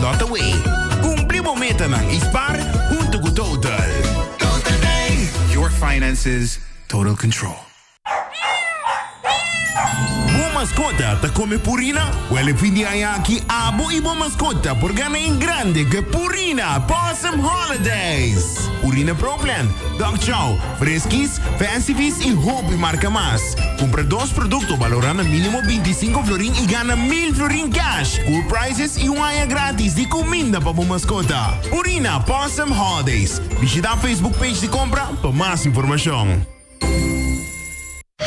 Lotaway. Cumpli mo meta ng Ispar junto ko Total. Total Day! Your finances, total control. Boa mascota te come Purina? Well, if hindi ayaki abo ibo mascota por gana in grande que Purina Possum Holidays. Purina Pro Plan, Dog Chow, Friskies, Fancy Feast y Hobby Marca Más. Compra dos productos valorando mínimo 25 florín y gana 1,000 florín cash. Cool prices y un haya gratis de comida para tu mascota. Purina Possum Holidays. Visita a Facebook page de compra para más información.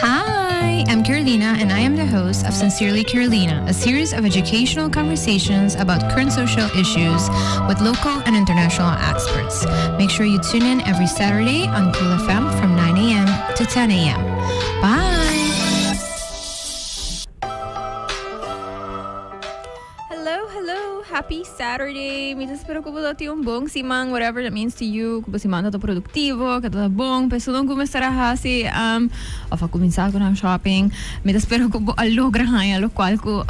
Hi, I'm Carolina, and I am the host of Sincerely Carolina, a series of educational conversations about current social issues with local and international experts. Make sure you tune in every Saturday on Cool FM from 9 a.m. to 10 a.m. Bye! Happy Saturday! May espero ko po dati yung bong simang, whatever that means to you. Kung ba simang ito produktibo, kata bong, peso nung kumestara ha si, of ako minsan ko ng shopping. May espero ko po alogra hanya, lo qual ko,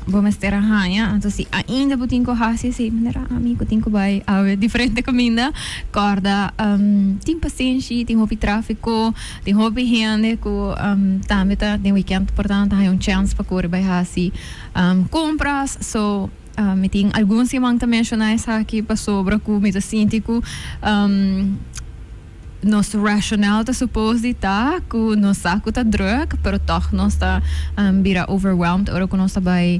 bumestera hanya. Anto si, ainda buting ko ha si, manera, ami, kuting ko bay, diferente kaminda, korda, ting pasensi, ting hopi trafiko, ting hopi hende ko, tamita, ting weekend, portanto, yung chance pa ko, bay ha si, compras, so, meting alguns simang ta mencionar sa aqui pa sobra ko mita sinti ko nos racional ta suppose ta ko nos saco ta drug pero toch nos ta bira overwhelmed ora ko nos ta by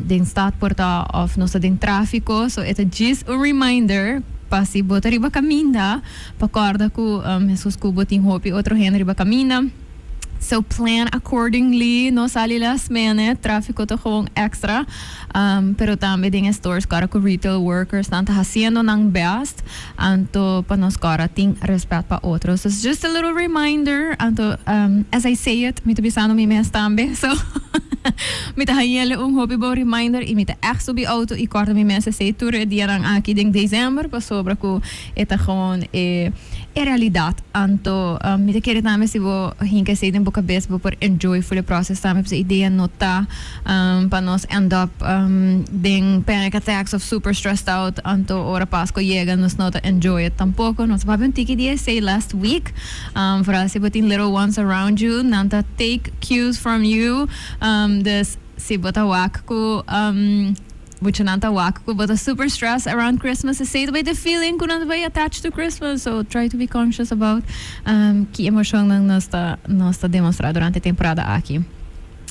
den stad porta of nos ta den tráfico so it's just a reminder pasi bota riba caminda pacorda ko Jesus ko boting hopi outro hen riba caminda. So plan accordingly, no sali last minute, tráfico to gewoon extra. Pero também tem stores cara com retail workers tanto haciendo ng best anto panos cara ting respeto pa otros. So it's just a little reminder anto as I say it, mito bisano mi mes tambe. So mita hayele hobby bo reminder i mita echt so bi auto i korta mi mes say tour dia ng aki ding December pa sobra ko eta gewoon realidad anto mita kere tambe si bo hinke say boca best bo por enjoy for the process tambe sa ideya nota panos end up ding panic attacks of super stressed out anto ora Pasko llega nos nota enjoy it tampoco nos papi un tiki dia say last week for si botin little ones around you nanta take cues from you this si bota wak ko which nanta wak ko but a super stress around Christmas is say the feeling ko nanta bay attached to Christmas so try to be conscious about ki emosyon ng nosta demonstra durante temporada aqui.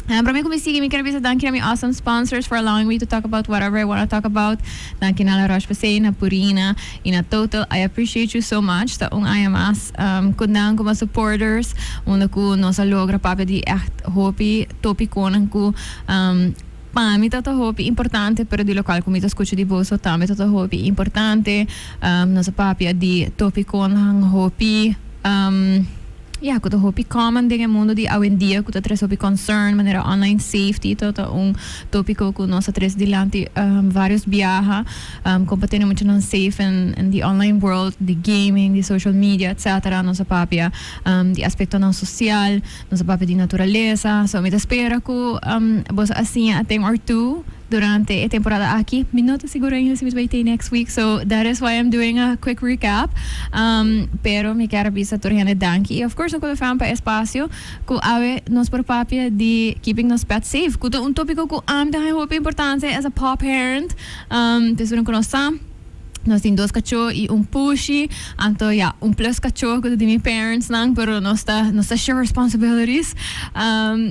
Para mim comecei me quero ver danke my awesome sponsors for allowing me to talk about whatever I want to talk about. Danke na La Roche-Posay, na Purina, na Total. I appreciate you so much. Ta ung IMS kundang ko mga supporters. Una ko no sa logra papi di echt hopi topi konan ko mi tato hopi importante per di local come escucho di vosso tame tato hopi importante no sa papi di topi konan hopi ja, kuto hopi common dingen mundo di hoy en día kuto tres hopi concern manera online safety toto un tópico ku nossa tres dilante vários viaja compatendo muito non safe in the online world the gaming the social media etc nossa papia di aspecto non social nossa papia di naturaleza so me espera ku vos assim a thing or two durante a temporada aqui. Minuto seguro ainda se vai ter next week. So that is why I'm doing a quick recap. Pero me quero bisa torriane danki. Of course, ako fan pa espacio ku ave nos por papia di keeping nos pets safe. Kuto un tópico ku da hope importante as a paw parent. Tesuran ko nosa. Nós temos dois cachorros e pushi. Então, plus cachorro que de meus parents não, pero nós share responsibilities.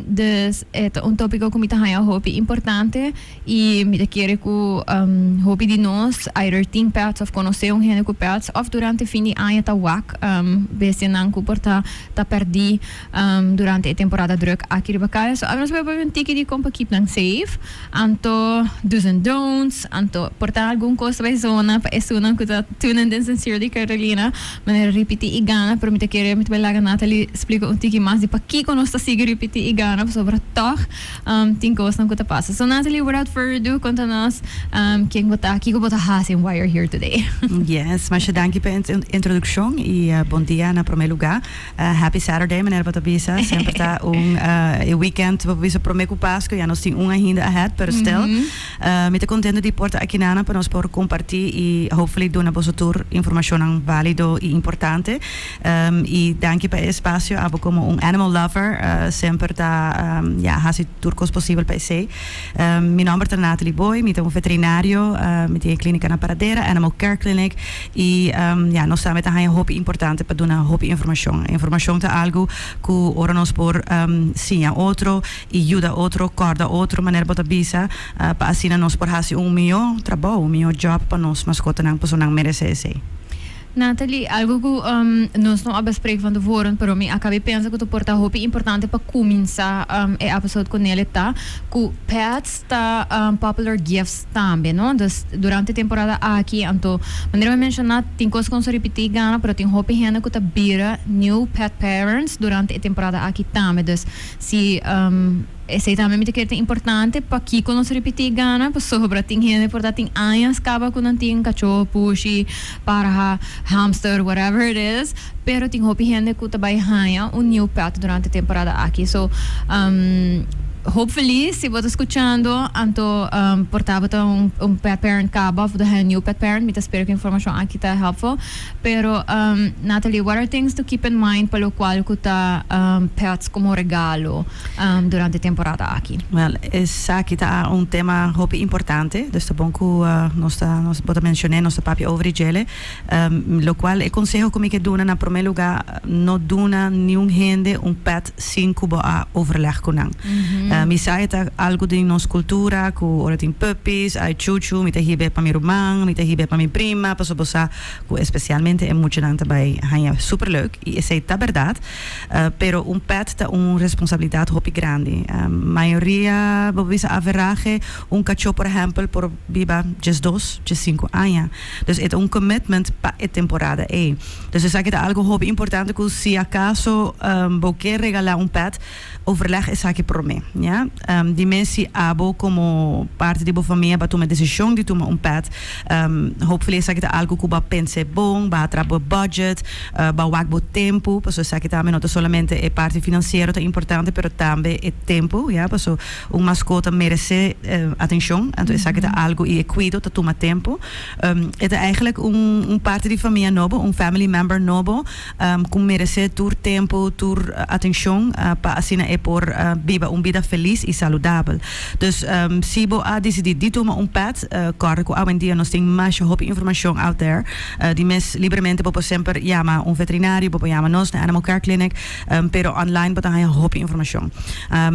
Dus é tópico que me tá hobby importante e me querer que hobby de nós, either team pets of conhecer gene com pets, of durante fim de ano tá wak, bese não que porta tá perdi durante a temporada druk aqui de bacalhau. So, nós vamos ver um ticket de como keep them safe. Então, do's and don'ts. Então, portar alguma coisa para zona para sunan ko ta tunan din sincerely Carolina. Manera repetir igana, pero mita querer mit belaga Natalie explica un tiki mas di pa kiko nos ta sige repetir igana, sobra toch tinkos nang ko ta pasa. So Natalie, without further ado, conta nos quem ko ta kiko bota hasin why you're here today. Yes, mas danke per introdução e bom dia na primeiro lugar. Happy Saturday, meneer Batabisa. Sempre tá weekend, Batabisa prometo Páscoa, já nós tem ainda ahead, pero still. Muito contente de porta aqui na para nós por compartilhar e hopefully doen a tour informação válido e importante. E danke per espaço, abo como animal lover, sempre tá hasi turcos possível para sei. Meu nome é Natalie Boy, eu veterinário, met clínica na Paradeira, Animal Care Clinic e nós estamos met een hoop importante para dar hoop informação. Informação é algo que ora nós por sim outro e ajuda outro, corda outro, maneira bota bisa para assim nós por fazer melhor trabalho, melhor job para nós mascota não pessoa não merece sei. Natalie, algo que nós não abespreken van tevoren, pero me acabei pensando que tu porta hoop importante para começar episode com ele tá, que pets tá popular gifts também, não? Dus durante a temporada aqui, então, maneira mencionar, tem coisas que se repetir gana, pero tem hoop gente que tá bira new pet parents durante a temporada aqui também, dus se esse também me é importante para que quando se repetir gana, para sobra tem gente por tem anos acaba quando tem cachorro, puxi, para hamster, whatever it is, pero tem hopi gente que também ganha new pet durante a temporada aqui, so hopefully, se você está escutando, então, portava pet parent cabo, new pet parent, me espero que a informação aqui está helpful. Pero, Natalie, what are things to keep in mind para o qual que tá pets como regalo durante a temporada aqui? Well, aqui está tema hopi importante, dus é bom que nós bota mencionar nosso papi over gele, lo qual é consejo como que dona na primeiro lugar, não dona nenhum gente pet sem que a overleg com não. Misai é algo de nossa cultura, que ora tem puppies, ai chuchu, mita hibe para minha irmã, mita hibe para minha prima, para bosa, que especialmente é muito nanta by hanya super leuk, e essa é a verdade, pero pet tá responsabilidade hopi grande. Maioria, bobisa average, cachorro, por exemplo, por biba just 2, just 5 anos. Dus é commitment para a temporada e. Dus isso aqui é algo hopi importante, que se acaso quer regalar pet, overleg is aqui por mim, ja? Die mensen abo como parte de boa família para tomar decisão de tomar pet. Hopefully isso aqui é algo que vai pensar bom, vai trabalhar budget, vai wag tempo, porque isso aqui também não é somente a parte financeira é importante, mas também é tempo, ja? Porque mascota merece atenção, então isso aqui é algo e cuido para tomar tempo. É eigenlijk parte de família novo, family member novo, que merece tur tempo, tur atenção, para assim é por viva vida feliz e saudável. Dus se você decidir de tomar pet, claro que hoje em dia nós temos mais informação out there. Die mes livremente você sempre chama veterinário, você chama nós na Animal Care Clinic, pero online você tem informação.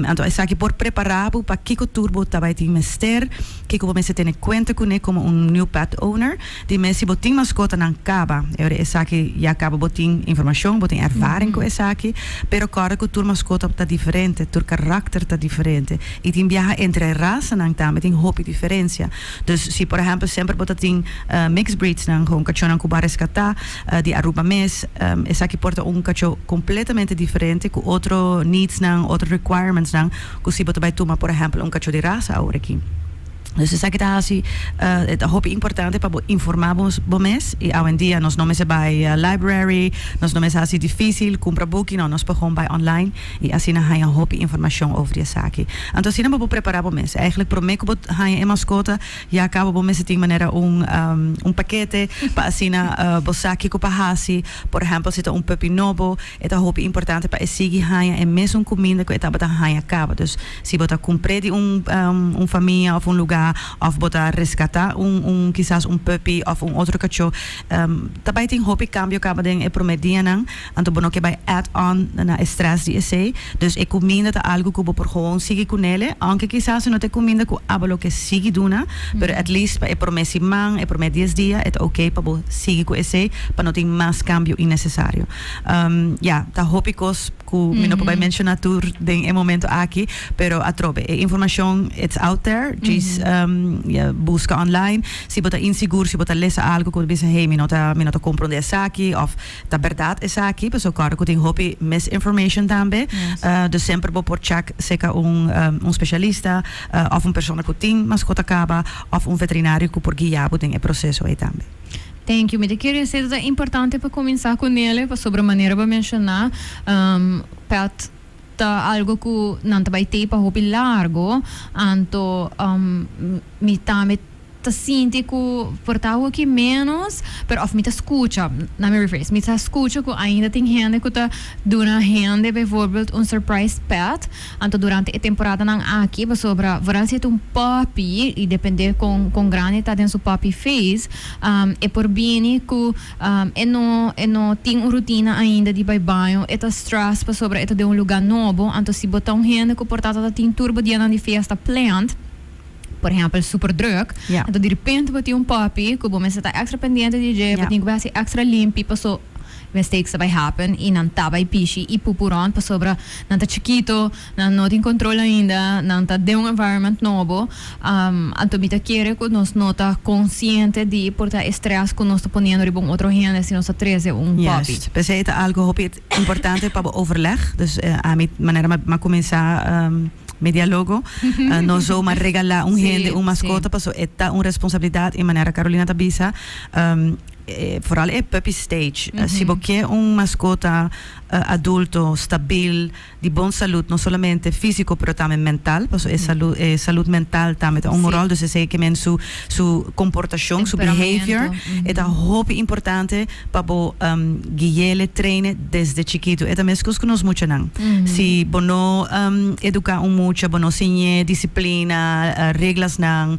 Então é aqui por preparar para que o turbo também tem mester, que você tem conta com ele como new pet owner. Die mes você tem mascota na caba, é aqui já acaba você tem informação, você tem ervaring com essa aqui, pero claro que o tur mascota está diferente, tur karakter está diferente. E tem viaja entre raças nang também tem hopi diferença. Dus se por exemplo sempre você tem mixed breeds nang com cachorro que vai resgatar de Aruba mes, essa aqui porta cachorro completamente diferente com outro needs nang, outro requirements nang, que se você vai tomar por exemplo cachorro de raça agora aqui. Dus isso aqui está assim, é hopi importante para informarmos bomes e hoje em dia nós não me by library, nós não me assim difícil comprar book, não nós podemos by online e assim na há hopi informação over essa aqui. Então assim não vou preparar bomes. Eigenlijk pro meio que há mascota já acaba bomes de maneira paquete para assim na bosaki com hasi, por exemplo se tem puppy novo, é hopi importante para seguir há é mesmo comida que está bota há acaba. Dus se bota comprar de família ou lugar of botar resgatar quizás puppy of outro cachorro também tem hopi cambio acaba de é promedia não então bono que vai add on na stress de esse dus é comida tá algo que por gewoon sigue com ele aunque quizás não tem comida que abalo que sigue duna pero at least é promessa man é promedia dia é ok para seguir com esse para não ter mais cambio innecessário tá hopi cos que não pode mencionar tur em momento aqui pero a trobe informação it's out there just busca online, si bota inseguro, si bota lesa algo, que bisa hey, mi nota comprende esaki, of ta verdad esaki, pues o cara que tem hopi misinformation também, dus sempre bo por check seca specialista, of persona que tem mascota acaba, of veterinário que por guiar tem o processo aí também. Thank you. Me queria dizer que é importante para começar com ele, sobre a maneira para mencionar, pet algo que não vai ter para hobby largo, então me também sinto que portava aqui menos, pero of me escuta, não me rephrase, me escuta que ainda tem gente que está dando gente, bijvoorbeeld, surprise pet, então durante a temporada não aqui, sobre varal se um puppy, e depende com grande tá dentro do puppy phase, é por bem que não tem uma rotina ainda de banho, é stress para sobre é de lugar novo, então se botar gente que portava tem turbo de de festa plant, por exemplo, super druk. Yeah. Então, de repente, vai ter puppy, que você está extra pendente de jeito, vai ter que ser extra limpo, passou mistakes vai happen, e não tá vai pichi, e pupuron, passou sobre, não tá chiquito, não tem controle ainda, não tá de environment novo, então, me quer que nós não tá consciente de portar estresse que nós está ponendo em outro gente, se nós está trazendo puppy. Yes, dus het algo importante para overleg, dus a minha maneira de começar met dialogo, não zomaar regalar gente, mascota, passo é uma responsabilidade em maneira Carolina Tabisa, vooral é puppy stage. Se você quer mascota adulto, stabil, de boa saúde, não somente físico, mas também mental, porque é saúde mental também, rol, dus é que men su comportação, su behavior, é muito importante para guiar, treinar desde chiquito. É também coisas que nós muito não. Se bono educar muito, bono ensinar disciplina, regras não,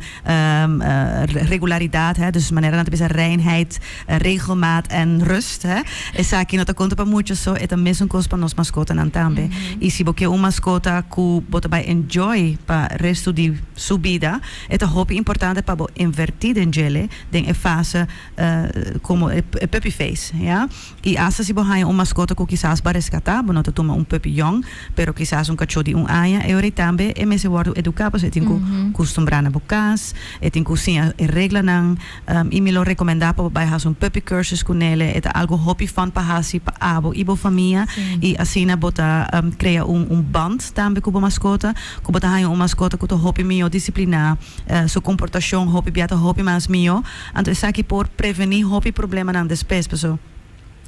regularidade, dus maneira de pensar reinheid, regelmaat en rust, essa aqui não tá conta para muito só, é também um coisa para nós mascota não também. E se você mascota que bota vai enjoy para resto de sua vida, é muito importante para invertir em ele, em fase como puppy phase, ja? E essa se você mascota que quizás para resgatar, não tá toma puppy young, pero quizás cachorro de ano, e ora também é mais word educar, porque tem que costumbrar na bocas, tem que sim regra não, e me lo recomendar para vai fazer puppy cursus com ele, é algo hobby fan para hasi para abo ibo família e assim na bota cria band também com a mascota, com bota hai mascota com o hobby mio disciplinar, sua comportação hobby biata hobby mais mio, então isso aqui por prevenir hobby problema não después, pessoal.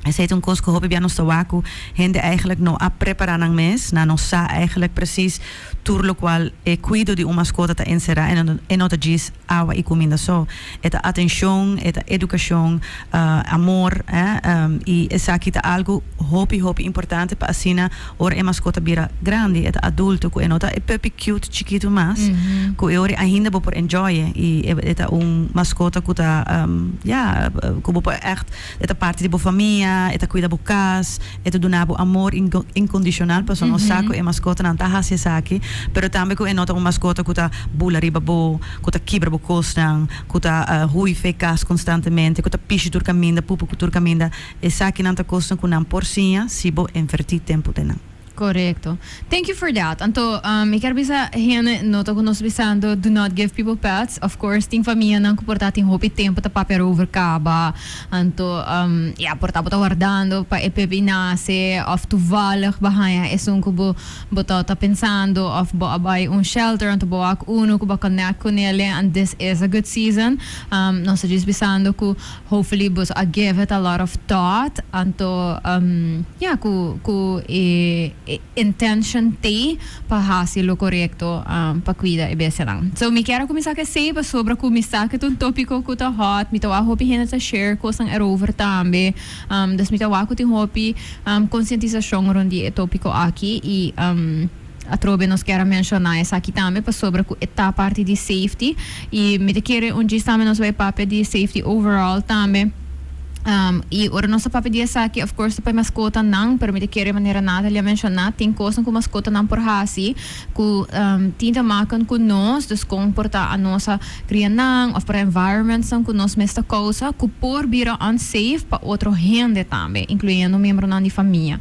Esse é coisa que o hobby bia nos tawaku, gente eigenlijk não a preparar nang mes, na não sa eigenlijk precies tur lo qual e cuido de mascota ta inserar e não ta diz awa e comida só. Eta atenção, eta educação, amor, e essa aqui tá algo hobby importante para assina ora e mascota bira grande, eta adulto que não tá é puppy cute chiquito mas, que ora ainda bo por enjoy e eta mascota que tá que bo echt eta parte de bo família, eta cuida bo cas, eta donabo amor incondicional para no saco e mascota não tá hasia saki, pero também que nota mascota que tá bula riba bo, que tá quebra bo costan, que tá hui fecas constantemente, que tá piche tur caminda, pupo tur caminda, e saki não tá costan que não porcinha, se bo invertir tempo de não. Correcto. Thank you for that. Então, me quero bisa gente nota que nós bisando do not give people pets. Of course, tem família não que portar tem roupa e tempo tá papel over caba. Então, portar tá guardando para epebi nasce, of toevallig bahaya é um que bota tá pensando of buy shelter, então boa uno que connect com ele, and this is a good season. Nós just bisando que hopefully I give it a lot of thought. Então, intention te para fazer o correto para cuidar e bem lang. So me quero começar a saber sobre começar que um tópico que tá hot, me tá hope gente tá share coisas over também. Das me tá que tem hope conscientização around tópico aqui e a trobe nos quer mencionar essa aqui também para sobre a parte de safety e me quero onde também nos vai papo de safety overall também. E ora nossa papi dia aqui, of course, para mascota não, pero me de querer maneira nada ele mencionar, tem coisas com mascota não por hasi, que tinta marcan com nós, dus comporta a nossa criança, of para environment são com nós mesta coisa, que por vira unsafe para outro gente também, incluindo membro da família.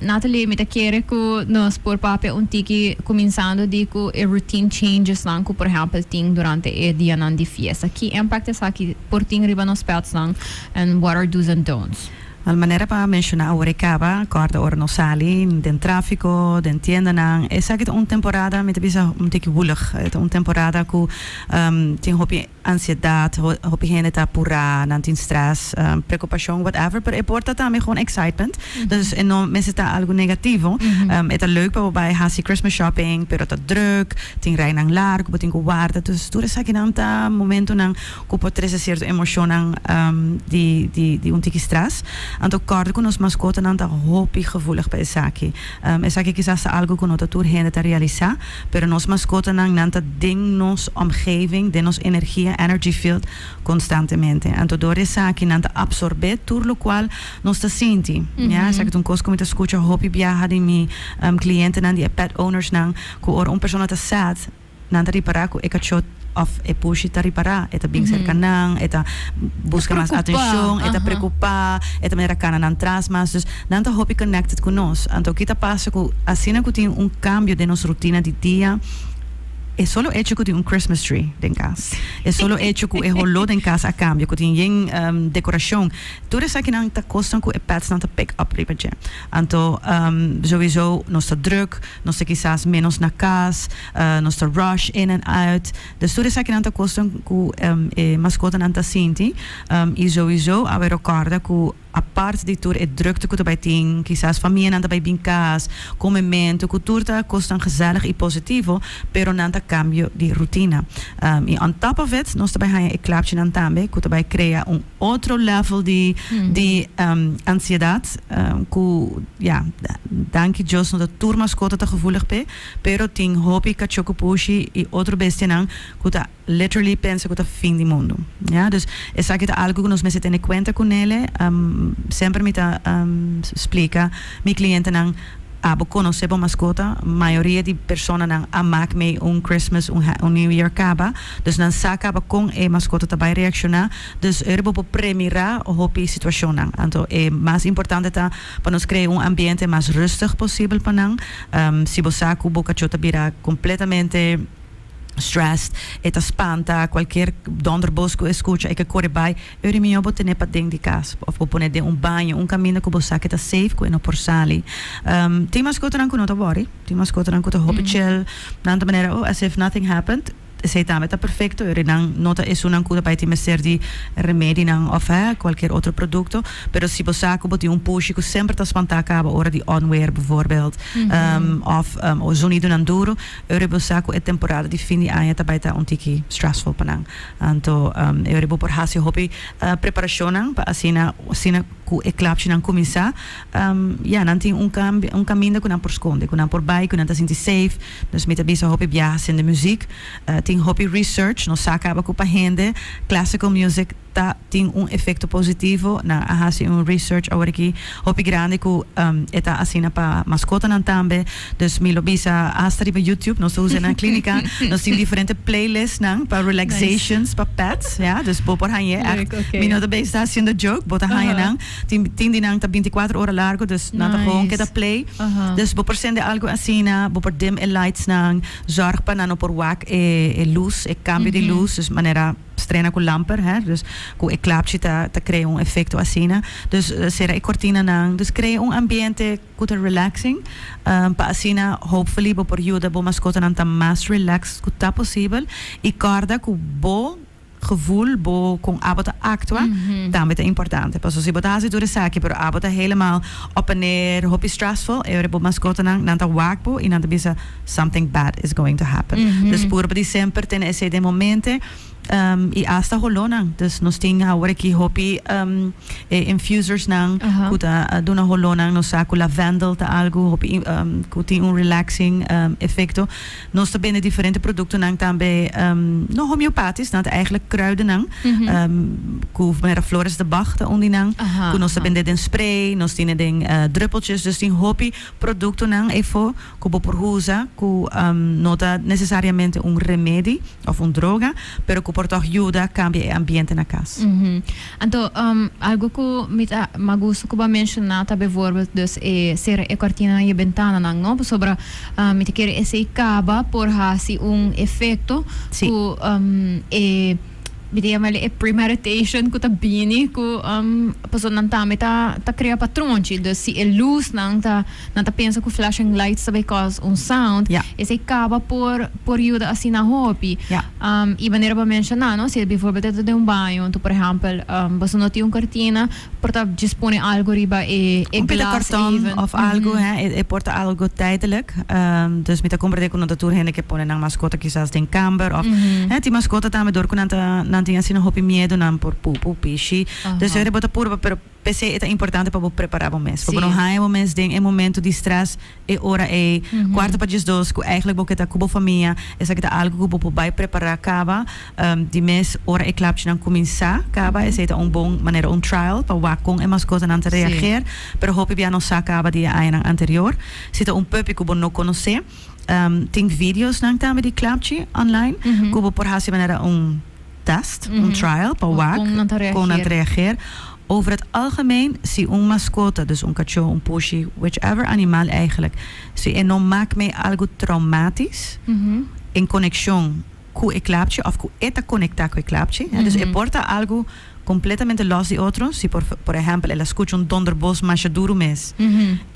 Natalie, me de querer que nós por papi tiki começando de que routine changes lang, que por exemplo tem durante o dia nan de fiesta, que impacta sa aqui por ting riba nos pets lang, and what are do's and don'ts. Al manera para mencionar o recaba, corda ora no sali, den tráfico, den tienda nang, es aqui temporada, me te bisa tiki woelig, temporada ku ting hopi ansiedad, hopi gente ta pura, nan tin stress, preocupação, whatever, pero e porta também gewoon excitement. Dus en no mensen ta algo negativo, het leuk bij hasi Christmas shopping, pero ta druk, ting rai nang largo, ting guarda, dus tu res aqui nang ta momento nang ku potrese cierto emoção nang di tiki stress. Anto corda con nos mascota nanta hopi gevoelig bij Saki. Saki quizás algo con nota tour hende te realizar, pero nos mascota nanta ding nos omgeving, de nos energia, energy field constantemente. Anto door Saki nanta absorbe tour lo cual nos te sinti. Ja, Saki un cos come te escucha hopi viaja di mi clienten nan di pet owners nang ku or un persona te sad nanta ripara ku ekachot of e pushi ta ripara, eta bing cercanang, eta busca más atención, eta preocupa, eta manera kanan tras más, dus nanta hopi connected con nos. Anto kita pasa ku asina ku tin un cambio de nos rutina di dia. Es solo hecho que un Christmas tree en casa. Es solo hecho que es holod en casa a cambio, que tiene decoración. Tú eres aquí en esta cosa que es pets te pick up ribeje. Anto sowieso no está druk, no está quizás menos na casa, no está rush in and out. Dus tú eres aquí en esta cosa que mascota nanta sinti. Y sowieso a ver recorda que aparte di tour e drukte que bij ting, quizás familia nanta bij binkas, comemento, cultura costa gezellig y positivo, pero nanta cambio di rutina. Y on top of it, nos daarbij gaan je klaapje aan tambe, que daarbij crea un otro level di ansiedad, que ja, danke Dios no de tour mascota te gevoelig pe, pero ting hopi kachoko pushi y otro bestia nang, que literally pensa que fin di mundo. Ja, dus es aqui algo que nos me se tiene cuenta con ele. Sempre me explica mi cliente nang abo conoce bo mascota, maioria di persona nang amak me un Christmas, un New Year kaba, dus nan saka ba con e mascota tabai reacciona, dus erbo po premira o hopi situación nang. Anto más importante ta para nos crear un ambiente más rustig posible panang, si bo saku bo cachota bira completamente stressed, eta spanta, qualquer donderbosco escucha e que corre by, eu me obo tene pa ding di casa, of po pone de un bagno, un cammino que bo sa que ta safe ko no por sali. Ti mascota nan ko no ta worry, ti mascota nan ko ta hopi chill, nan ta manera as if nothing happened. Sei também está perfeito, eu não nota isso não cuida para te meter de remédio não of qualquer outro produto, pero se você acaba um push que sempre está espantar a hora de onweer bijvoorbeeld, of o sonido não duro, eu você é temporada de fim de ano também está tiki stressful panang, então eu por hasi hopi preparação para assina ku e klapje nan começar, ja nan tem um caminho que não por esconde, que não por bai, que não está senti safe, dus met bisa hopi viajes de muziek. Tem hobby research, no acaba com a rende, classical music tem efeito positivo na hasi research agora aqui hobby grande que eta assina para mascota nan tambe, dus milo bisa hasta riba YouTube, nós usa na clínica, nós tem diferente playlists nan para relaxations, para pets, ja, dus bo por hanje mino de base está sendo joke, bota hanje nan, tem dinang ta 24 horas largo, dus nada gewoon que da play, dus bo por sende algo assina, bo por dim e lights nan, zorg pa nano por wak e luz, e cambio de luz, dus manera strena com lamper, dus com e clapje ta crea efecto assim, dus será e cortina nang, dus crea ambiente que relaxing, pa assim, hopefully bo por ajuda bo mascota nan ta mais relax que tá possível e corda com bo gevoel bo con abota actua também é importante. Passo se botar door de zaakje, pero abota helemaal op en neer, hopi stressful, e bo mascota nan ta wakbo e nan ta bisa something bad is going to happen. Dus por di sempre ten esse de momente I hasta holonang. Dus nos ting hawari ki hopi infusers nang kuta duna holonang nos saku lavendel ta algo hopi kuti un relaxing effecto. Nos ta binnen differente producten nang tambe no homeopathisch, dat eigenlijk kruiden nang. Ku mera flores de Bach ta undi nang. Ku nos ta binnen den spray, nos tine den druppeltjes, dus die hopi producten nang efo ku boporhuza ku nota necesariamente un remedi of un droga, pero ku porto ayuda cambia el ambiente na casa. Então, algo que me gusta que mencionar tá bijvoorbeeld dus ser cortina e ventana nang no sobre me te quer esse caba por hasi un efecto que Vediamo premeditation ko ta bini ko paso nantami ta crea patronci dus si e luz nanta pensa ko flashing lights sabe cause un sound esse acaba por ayuda assim na hobby e maneira para mencionar no se bijvoorbeeld dentro de un banho tu por exemplo você não tem cortina porta dispone algo riba e glas even of algo e porta algo tijdelijk dus met de compra de connotatur hene que pone na mascota quizás den camber of ti mascota também dor com tinha assim hopi medo não por pupu pishi dus eu bota pura pero pensei é importante para preparar o mês para não há o mês tem momento de stress e hora é quarta para as duas que eigenlijk porque tá cubo família essa que tá algo que vai preparar acaba de mês hora é claro não começar acaba essa é bom maneira trial para waar com mascota não reagir pero hopi bia não acaba de ano anterior se tá puppy que não conhecer tem vídeos não também de clapchi online que por hasi maneira test, een trial, para waar kon het reageren. Over het algemeen, zie een mascotte, dus een cachorro, een pushy, whichever animaal eigenlijk, zie je non maakt mee algo traumatisch in connexión con el clapche, of con esta conecta con el clapche. Dus je porta algo completamente los de otros. Si por ejemplo, él escucha un donderbos más duro mes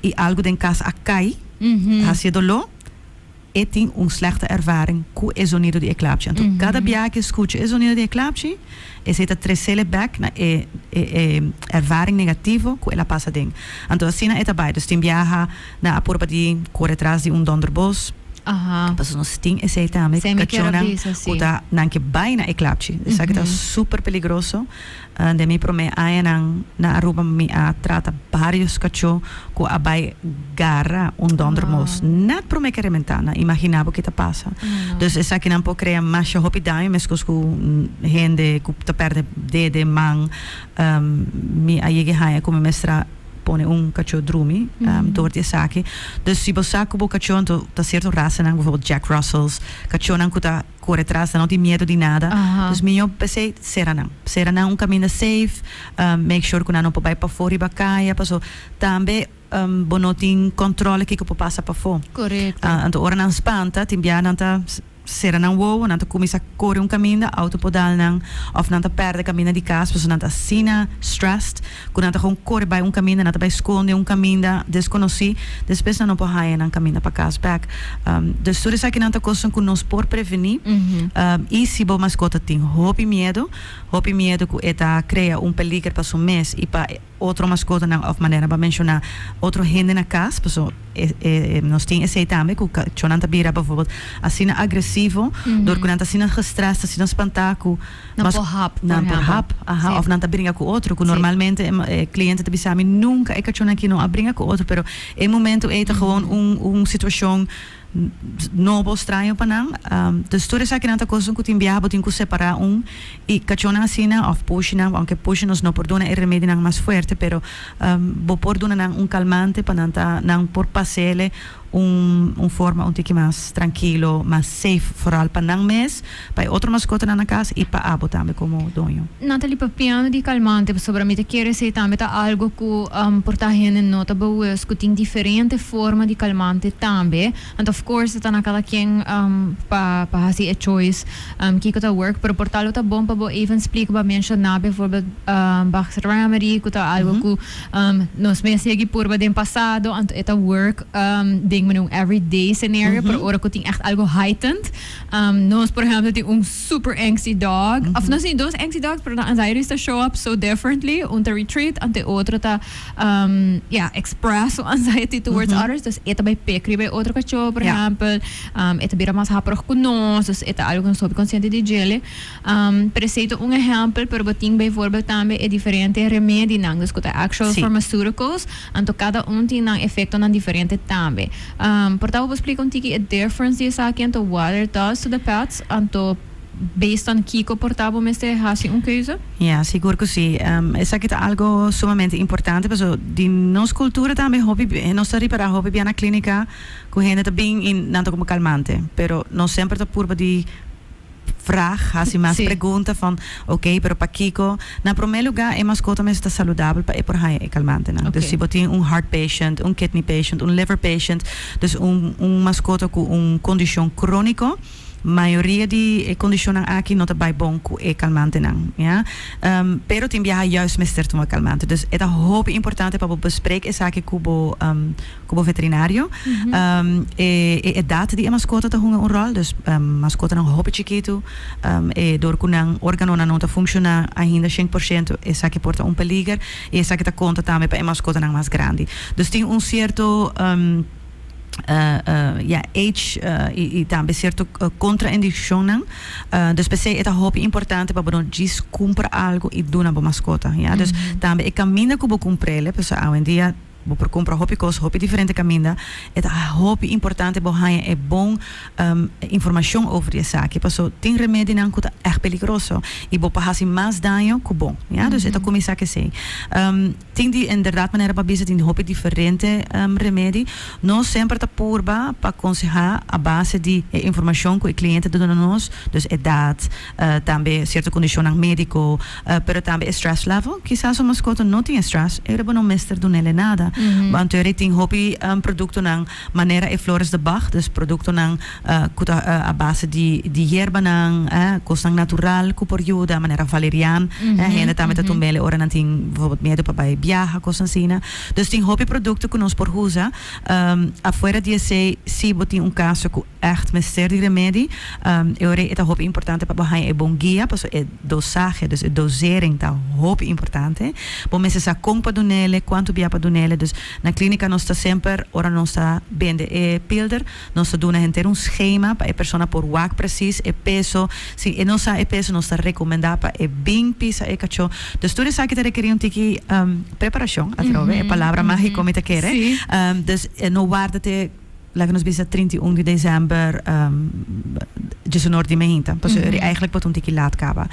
y algo de en casa acai, haciéndolo, tem slechte ervaring com o sonido de eclipse. Então, cada dia que escuta o sonido de eclipse, é trecele back na ervaring negativo com ela passa ding. Então, assim é também. Dus, tem viaja na apurba de correr atrás de donderbos. Pas nos ting is hij tamelijk kachonang uta nanke bai na eclipse. Dus dat is super peligroso. De mi prome ayan na aruba mi a trata varios cacho ko abai garra un dondermos. Net prome que rementana. Imaginabo que ta pasa. Dus esa que nampo crea masha hopi daim meskos ku hende ku ta perde de mang mi ayege haya como mestra pone un cachorro drumi door die saki. Dus si bosaku bo cachorro ta certo raça nang bijvoorbeeld Jack Russells cachorro nang kuta corre atrás não tem medo de nada. Dus meu pensei seranang um caminho safe, make sure que não vai para fora e bacaia, passou também bonotin controle que passa para fora. Correto. Então ora não espanta, tem bia nanta sera nang wow, nanta começa a correr um caminho, autopodal nang, of nanta perde caminho de casa, pessoa nanta sina stressed, quando nanta com corre by um caminho, nanta vai esconde um caminho desconhecido, depois não pode ir nang caminho para casa back. Dus tudo isso aqui nanta coisa que nós por prevenir. E se bo mascota tem hopi medo que eta cria um peligro para seu mês e para outro mascota nang of maneira para mencionar outro gente na casa, pessoa nós tem esse também que o nanta bira bijvoorbeeld assim agressivo, door que nanta assim gestrest, assim espantaco, não por hap, of nanta brinca com outro, que normalmente cliente te bisami nunca é que aqui não brinca com outro, pero em momento é gewoon situação novo estranho para não. Dus tudo isso aqui nanta coisa que tem viabo tem que separar e cachona assim of pushing, aunque pushing nos não perdona é remédio não mais forte, pero bo perdona não calmante para nanta não por pasele forma tique mais tranquilo, mais safe, vooral para não mês, para outro mascota na casa e para abo também como dono. Natalie, papiano de calmante, sobre mim te quer ser também algo que portar gente nota boas que tem diferente forma de calmante também, and of course tá na cada quem para fazer a choice que tá work, pero portalo tá bom para even explica para mencionar, bijvoorbeeld Bach's Remedy, que tá algo que nos meses aqui por bem passado, and eta work ding ting un everyday scenario, pero ahora que ting echt algo heightened. Nos, por ejemplo, ting un super angsty dog. Of no zijn dos angsty dogs, pero na anxiety is to show up so differently. Un te retreat, ante otro ta express anxiety towards others. Dus ita bij pekri bij otro cachorro, por ejemplo. Ita bira más hapro con nos, dus ita algo sob consciente de gele. Preceito un ejemplo, pero ting bijvoorbeeld también es diferente remedio nang. Dus kota actual pharmaceuticals, anto cada un ting nang efecto nan diferente también. Portavo explica un tiki a difference die sa anto what it does to the pets, anto based on Kiko portavo meste hasi un keuze? Ja, seguro que sí. Es que algo sumamente importante, pero di nos cultura también hobby, nos para hobby bien a clínica, que gente también in nanto como calmante, pero no siempre te purba di vraag, hasi más pregunta van, okay, pero para Kiko, na primeiro lugar, mascota me está saudável para por hij calmante, né? Dus se botin heart patient, kidney patient, liver patient, dus mascota com condição crônico, maioria de condiciones aqui não está bom com calmante não, ja. Pero tem viaja juist met sterto uma calmante. Dus het is heel importante para bespreken is aqui com veterinário. E data die mascota te hongen een rol. Dus mascota não hoop chiquito. Door kunang organo na não tá funcionar ainda 100%. Es aqui porta peligro. E es aqui tá conta também para mascota não mais grande. Dus tem certo age e também certo contra-indicação. Dus per se é muito importante para não descumprir algo e dar uma mascota. Ja? Dus também é caminho que vou cumprir, pessoal, hoje em dia vou por comprar hobby diferente caminho. É muito importante para ganhar bom informação sobre essa sak. Porque tem remédio não que é perigoso e vou passar mais dano que bom. Ja? Dus é como isso que sei. Tem de inderdaad maneira para bisa tem hobby diferente remédio. Não sempre tá purba para aconselhar a base de informação que o cliente dá nos. Dus idade, também certa condição médico, pero também stress level. Quizás uma mascota não tem stress, é para não mestre do nele nada. Want er is hobby producten ng manera e flores de Bach, dus producten ng a base di hierba ng kostang natural, kuporiuda, manera valerian, en het met het tumbele ora nanting bijvoorbeeld medo pa bij biaha kostansina. Dus die hobby producten kunnen ons por husa, afuera die se si botin caso ku echt mester di remedi, ore het hobby importante pa bahay e bon guia, paso e dosage, dus e dosering ta hobby importante. Bom mensen sa kong pa dunele, quanto bia pa dunele. Dus na clínica nós está sempre, ora nós está bem de pilder, nós está dando inteiro schema para a pessoa por wak precies e peso, se e nós e peso nós está recomendar para e bem pisa e cacho. Dus tudo isso aqui te requer tiki preparação, atrove, é palavra mágica como te quer. Dus no guarda te nos bisa 31 de dezember dus een orde mehinta. Dus eigenlijk wat tiki laat kaba.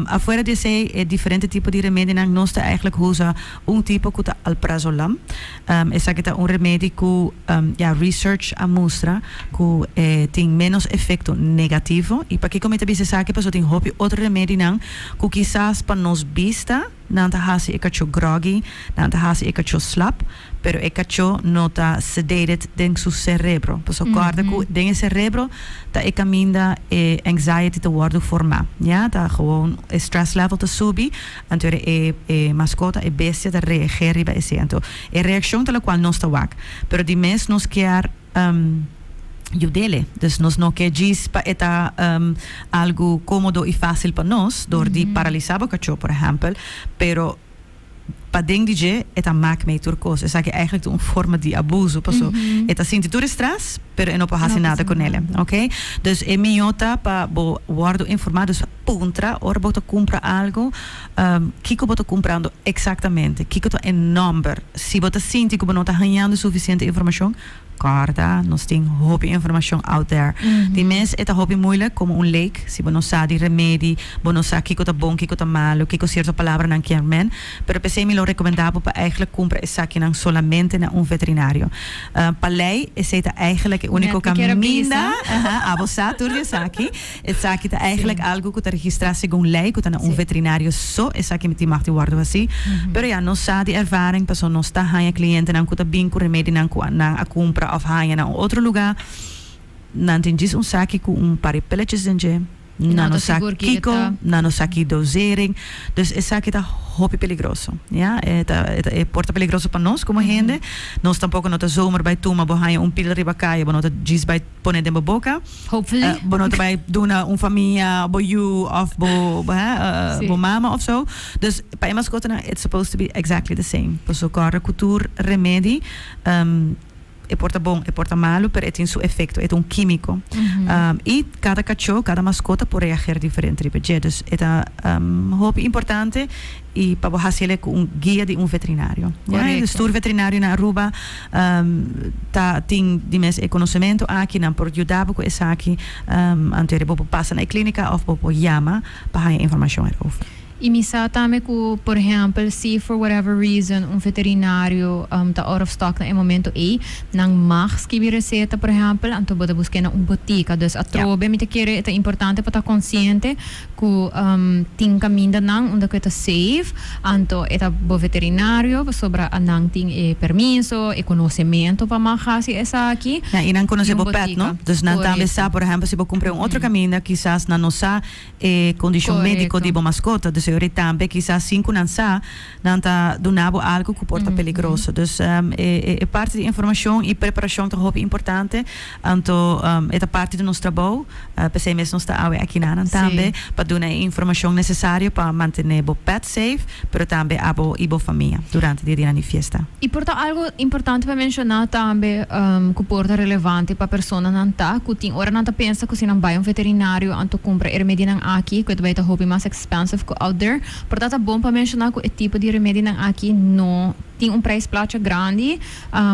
Afuera de se diferente tipo de remédio nang nós está eigenlijk usa tipo que alprazolam. Essa que tá remédio que research a mostra que tem menos efeito negativo e para que como te bisa saque paso tem hobby outro remédio nang que quizás para nos vista não tá hasi e cacho groggy, não tá hasi e cacho slap, pero e cacho não tá sedated dentro do cerebro. Pues guarda que dentro do cerebro tá e caminda e anxiety te worden formar. Ja, tá gewoon stress level te subi, então e mascota e bestia te reagir bij esse. Então e reação pela qual nós tá wak. Pero die mens nos quer Judele. Dus nós não quer dizer para algo cómodo e fácil para nós, door die paralisar o cachorro, por exemplo, pero para dentro de é maak mee turcos. Is eigenlijk een vorm de abuso, paso. Eta sinti tur stress, pero não pode fazer nada com ele, ok? Dus é minhota para bo guardo informados puntra, ora bota compra algo, kiko bota comprando exatamente, kiko to en number. Se bota sinti que não tá ganhando suficiente informação, carta, nós tem hobby informação out there. Die mensen het hobby moeilijk, como leek, se você não sabe remédio, você não sabe kiko tá bom, kiko tá malo, kiko certa palavra não quer men, pero pensei me lo recomendável para eigenlijk comprar essa aqui não solamente na veterinário. Para lei, esse é eigenlijk o único caminho, a você tudo isso aqui, esse aqui tá eigenlijk algo que tá registrado segundo lei, que tá na veterinário só, esse aqui me te mag te guardo assim, pero ja, não sabe ervaring, paso não está ganha cliente não que tá bem com remédio não a compra of haaien naar een ander lugar. Dan tem diz saque com par de pelletjes dentro, nanosaki kiko, nanosaki dosering. Dus esa kita hopi peligroso. Ja, porta peligroso para nós como gente. Nós tampouco nota zomer bij tuma bohanha pil riba kaya, bonota gis bij poner de boca. Hopefully. Bonota bij duna família bo you of bo mama of zo. Dus bij mascota it's supposed to be exactly the same. So corre cultura remedi e porta bom, e porta malo, pero tem su efecto, é químico. E cada cachorro, cada mascota pode reagir diferente. Dus é hoop importante e para você com guia de veterinário. O estudo veterinário na Aruba tem de mes conhecimento aqui na por ajudar com essa aqui antes de passar na clínica ou para chama para a informação erover. E misa também que, por exemplo, se for whatever reason veterinário tá out of stock na momento não mag escrever receita, por exemplo, então pode buscar na botica. Dus a trobe me te querer é importante para estar consciente que tem caminho não onde que está safe, então é bo veterinário sobre a não tem permiso, conhecimento para marcar se essa aqui. E não conhece bo pet, não? Dus não também sabe, por exemplo, se bo comprar outro caminho, quizás na nossa condição médica de bo mascota. Dus também quizás 5 não sa nanta donabo algo que porta peligroso. Dus é parte de informação e preparação também é importante. Então é parte do nosso trabalho. Pensei mesmo nós está aqui na também para dar a informação necessária para manter o pet safe, pero também abo e boa família durante o dia de festa. E porta algo importante para mencionar também que porta relevante para a pessoa não tá, que tem hora não tá pensa que se não vai veterinário anto compra remédio não aqui, que vai tá hobby mais expensive que out there. Portanto, é bom para mencionar que o tipo de remédio não aqui não tem preço placa grande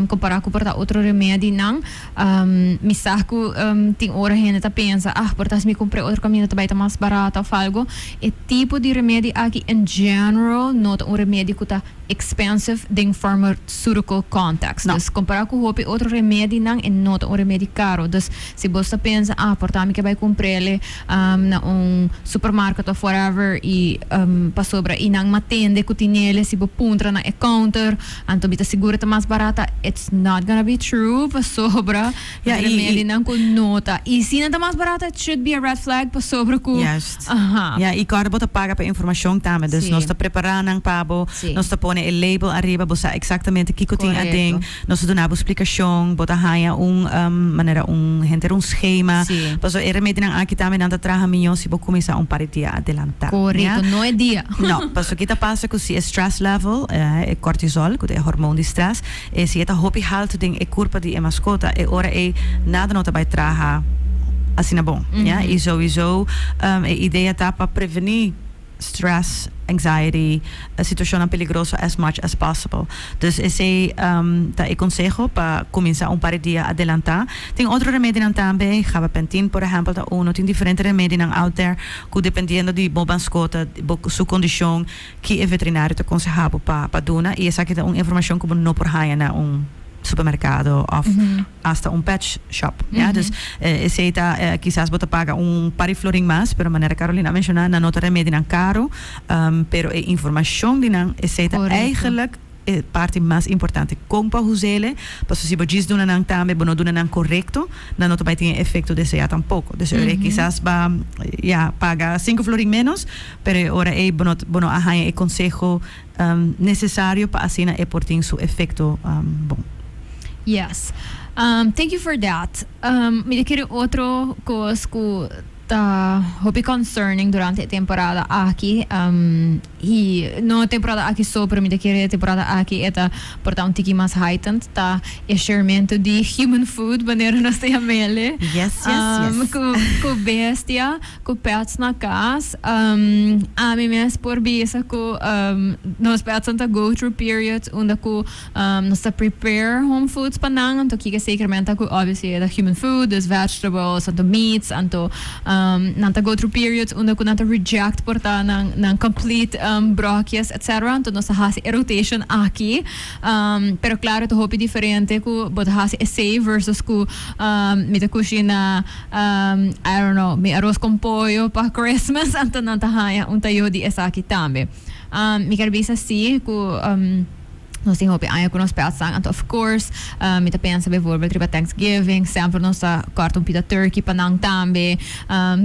comparado com outro remédio não. Me saco tem hora a gente pensa, portanto se me comprei outro caminho também tá mais barato ou algo. O tipo de remédio aqui em geral não é remédio que está expensive em pharmaceutical context. Dus comparado com outro remédio não é não remédio caro. Dus se você pensa, portanto que vai comprar na supermercado ou whatever e para sobra e não matende que tem nele se você puntra na counter então bita segura tá mais barata, it's not gonna be true para sobra remédio não com nota e se não tá mais barata it should be a red flag para sobra com e cara bota paga para informação também, dus nós está preparando ang pabo, nós está pone el label arriba, bosa exatamente que tem a ding, nós está dando explicação, bota haya maneira gente schema, paso el remédio não aqui também não tá traga milhões se você começar par de dia adelantar. Correto, não é dia. Não, paso que tá passa com se stress level, cortisol, que é hormônio de stress, e se tá hopi halt ding e culpa de mascota, e ora nada não tá vai traga assim é bom, e sowieso a ideia tá para prevenir stress, anxiety, a situação peligrosa as much as possible. Dus esse consejo para começar par de dia adelantar. Tem outro remédio também, gabapentin, por exemplo, tem diferentes remédios out there, que dependendo de boa mascota, sua condição, que é veterinário te aconselhado para dar, e essa aqui é uma informação que não por raia na supermercado of hasta pet shop. Dus esse quizás bota paga par de florin mais, pero maneira Carolina mencionar na nota remédio não caro, pero a informação de não esse eigenlijk parte mais importante como para usá-la, para se você diz dona não também, não dona não correto, não não vai ter efeito desse já tampouco. Dus quizás va paga 5 florin menos, pero ora bono arranha o consejo necessário para assim é por ter seu efeito bom. Yes. Thank you for that. Me quero outro coisa que hobby concerning durante a temporada aqui e não temporada aqui só para mim da que temporada aqui é portar tiki mais heightened tá enxermento de human food maneira nós tem a mele com bestia com pets na casa a mim mesmo por bisa com nós pets anta go through periods onde com nós prepare home foods para não então que seguramente com obviously the human food the vegetables and the meats and nanta go through periods onde nanta reject porta ng complete bróquias etc. Então nós hasi rotation aqui pero claro to hopi diferente ku but hasi essay versus ku mita kushina I don't know mi arroz con pollo para Christmas então nanta haya tayo di esa aqui também mi carbisa si ku Nós temos aí com os peças, and of course, me tá pensa bijvoorbeeld riba Thanksgiving, sempre nós corta pida turkey panang tambe,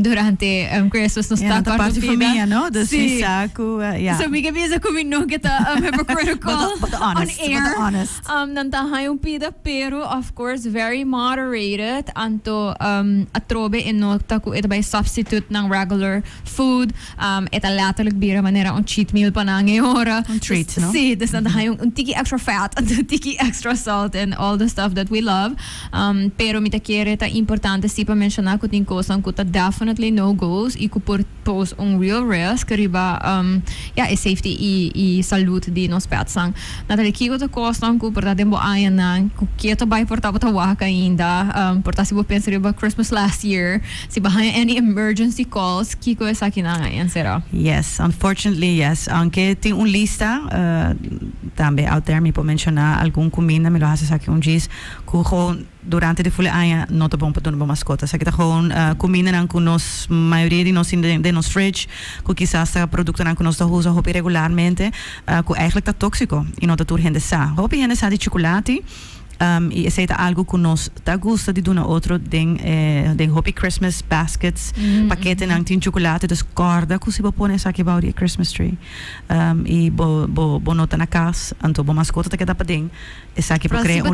durante Christmas nós tá corta parte pida. família, não? Dus Sim. saco, So me gabisa kumi no kita hypocritical But honest, on air. but honest. Nanta hayong pida pero of course very moderated anto atrobe inokta ko ito by substitute ng regular food. Ita letterlijk bira manera un cheat meal pa na ngayora. Un treat, no? Sí, dus nanta hayong un tiki extra fat and un tiki extra salt and all the stuff that we love. Pero mita quiere ta importante si pa mencionar ko tin kosan ko ta definitely no goes i ko pose un real risk riba e safety i salute di nos petsang. Natali kiko ta kosan ko porta dembo ayan na ko kieto bay porta ta waka ainda porta si bo pensa riba Christmas last year si ba any emergency calls kiko sa kinanga yan sera. Yes, unfortunately, yes. Aunque tem lista, também out there me po mencionar algum comida, me lo hace aqui dias, que gewoon durante de fulle aia not bom para uma mascota. Sa kita gewoon comida nang kunos maioria de nos in de nos fridge, que quizás sa producto nang kunos da usa hopi regularmente, que eigenlijk dat toxico. E nota tur gente sa. Hopi gente sa di chocolate. E aceita algo que nos tá gusta de duna outro den hopi Christmas baskets paquete nang tin chocolate dus corda que se pone essa que vai Christmas tree e bo nota na casa anto bo mascota tá que dá para den essa que para criar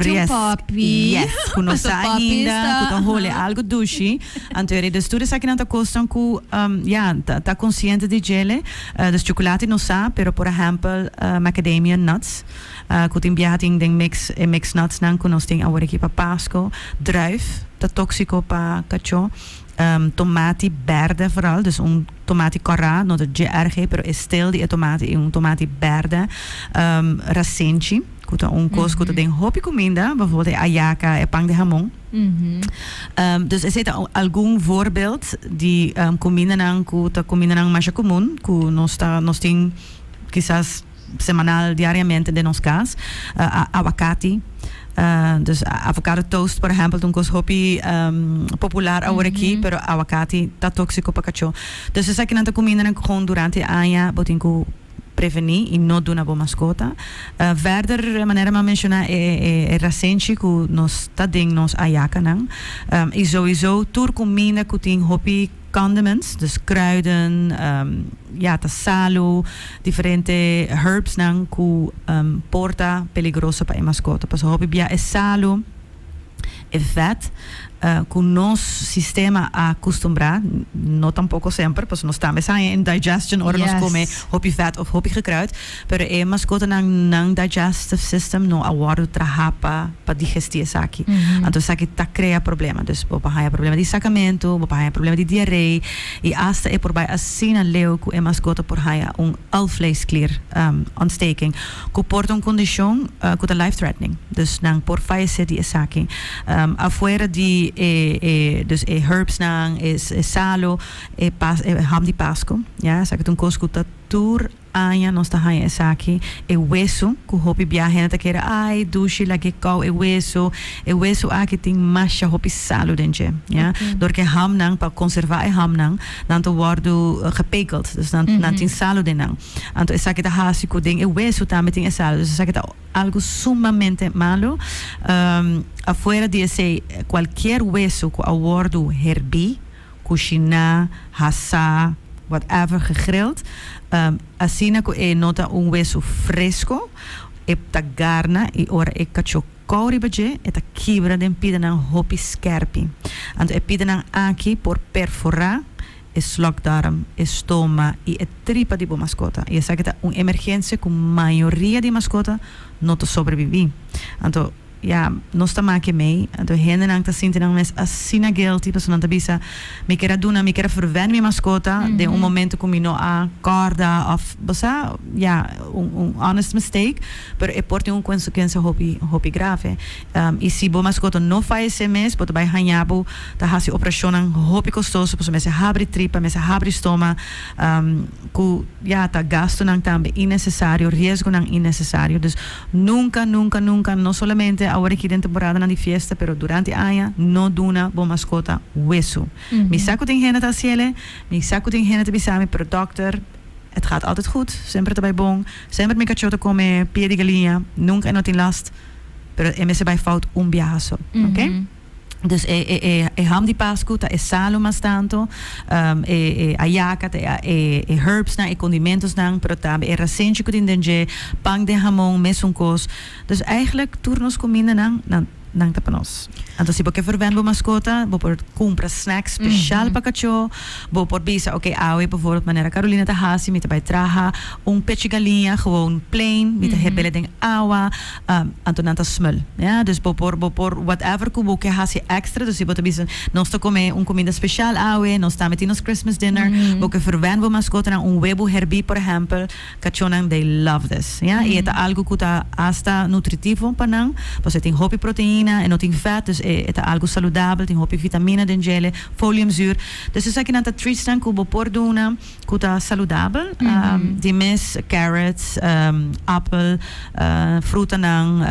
yes que nos ainda que tá role algo dushi anto ele dus tudo essa que não tá costam que tá consciente de gele dus chocolate não sa pero por exemplo macadamia nuts que tem biating den mix nuts nang que nós tem agora aqui para Páscoa, druif, dat toxico para cacho, tomate verde vooral, dus tomate corra, não de GRG, pero estel die tomate tomate verde, racenci, que tá coisa que tem hopi comida, bijvoorbeeld ayaca e pang de jamon. Dus er zit algum voorbeeld die comida nang que comida nang mais comum, que nós tem quizás semanal, diariamente de nos cas, aguacate. Dus avocado toast, por ejemplo, un cos hopi popular agora aqui, pero aguacate tá tóxico para cacho. Dus essa que não tá comida gewoon durante a aia, botinco prevenir e não dar boa mascota. Verder, maneira de mencionar é recente que nós tá ding nos ayaca não. E sowieso tur comida que tem hopi condiments, dus kruiden, salo, diferente herbs nang ku porta peligroso para mascota. Pas hopi bia é salo, é vet, com nosso sistema acostumbrar, não tampouco sempre, pois nós estamos em digestion, ora nós come hopi vet of hopi gekruid, pero é mascota nang digestive system não aguardo trahapa para digestir essa aqui. Então isso aqui tá cria problema, dus papai problema de sacamento, papai problema de diarreia e hasta é por bij assim leu que é mascota por haia alvleesklier ontsteking, que porta condição que é life threatening, dus nang por falecer die essa aqui. Afuera de dus herbs nang is salo ham di pasco ja sa que un cosco tur anya nos ta haia essa aqui hueso que hopi bia gente que ai dushi la que cau hueso aqui tem masha hopi salo dentje ja door que ham nang para conservar ham nang dan te worden gepekeld dus dan tin salo den nang anto essa que ta hasi ko ding hueso também tem salo dus essa que ta algo sumamente malo afuera de esse qualquer hueso que abordo herbi cozinhar assar whatever gegrild assim que nota hueso fresco ta garna e ora cacio couri baje ta quebra den pida na hopi scherpi and pida na aqui por perforar slokdarm, estoma e tripa de boa mascota. E essa que tá emergência com maioria de mascota não sobrevive. Então nós estamos aqui meio, então gente não está sentindo mais assim guilty, porque não está bisa, me quer verwennen minha mascota, de momento como não há corda, of, honest mistake, pero é por ter consequência hopi grave. E se boa mascota não faz esse mês, pode vai hanhabo, tá hasi operação hopi custoso, porque me abre tripa, me abre estômago, tá gasto não também innecessário, risco não innecessário, dus nunca, não somente agora aqui dentro temporada na de fiesta, pero durante a aia não duna boa mascota hueso. Me saco tem gente tá ciele, me saco tem gente bisame, pero doctor Het gaat altijd goed. Sempre te bij bong. Sempre met cachoto come pie di galinha. Nunca no tin last. Pero e messe bij fout biaso. Oké? Dus ham di Pascu, ta salo mas tanto, ayaka, herbs na, condimentos na, pero tabi racenche ko din denje, pang de hamon, mesunkos. Dus eigenlijk turnos comida nang tapanos. Então se você for vendo mascota, você compra snacks special para cachorro, você bisa, oké, awe bijvoorbeeld maneira Carolina te hasi, met bij traha, petje galinha, gewoon plain, met hebele ding awa, antonanta smul. Ja, dus bopor whatever kubo ke hasi extra, dus je moet bisa nós to come comida special awe, nós ta met Christmas dinner, você for vendo mascota na webo herbi, por exemplo, cachorro they love this. Ja, e eta algo kuta hasta nutritivo panang, você tem hopi proteína en tem vet, dus het algo saludável, tem hopi vitamina dengele, foliumzuur. Dus ze zeggen dat de treats dan kubo por doen, kuta saludável. Die mes carrots, appel, fruta nang,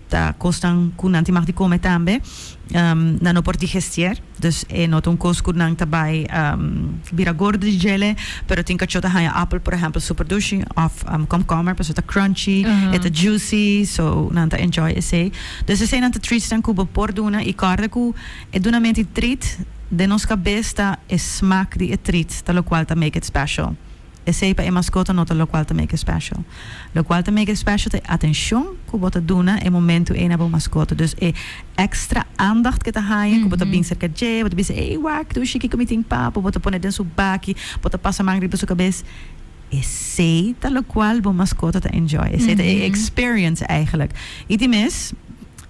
ta kostan kunanti mag die komen tambe. Dan por digestier. Dus not un kos kunang tabay bira gordo di gele, pero tin kachota haya apple, por ejemplo, super dushi of komkommer, pues het crunchy, het juicy, so nanta enjoy ese. Dus ze zijn aan de treats dan kubo por doen, i carde ku e donamenti treat de nos cabesta e smaak di e treat, talo qual ta make it special. E sepa e mascota nota lo qual te make it special. Lo qual te make it special te attention ku bota duna e momento e nabo mascota. Dus e extra aandacht ke te haaien ku bota bin cerca je, bota bin e wak do shiki committing papo, bota pone den su baki, bota passa mangri pe su cabes. E seita lo qual bo mascota te enjoy. E seita e experience eigenlijk. Iti mes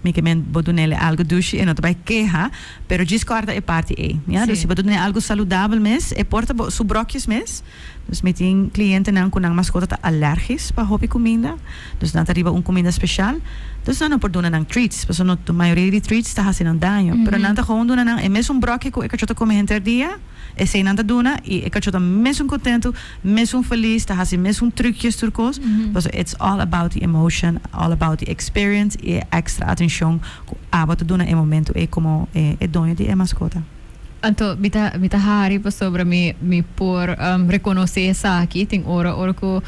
mica men bodunele algo douche e not bij queja, pero giscorda e party e. Ja, dus je bodunele algo saludável mes e porta su brokjes mes. Dus met die cliënten dan kunang mascota ta allergisch pa hopi comida. Dus dan arriba comida special. Dus dan por doen dan treats, pues no tu maioria de treats ta hasin daño. Pero dan ta gewoon doen dan e mes un brokje ko e cachota come enter dia. E sei nanta duna e cachota mes un contento, mes un feliz, ta hasin mes un trucjes turcos. So it's all about the emotion, all about the experience e extra attention ko aba te duna e momento e como e doño di e mascota. Anto mita hari pa sobra mi por reconocer essa aqui tem ora ko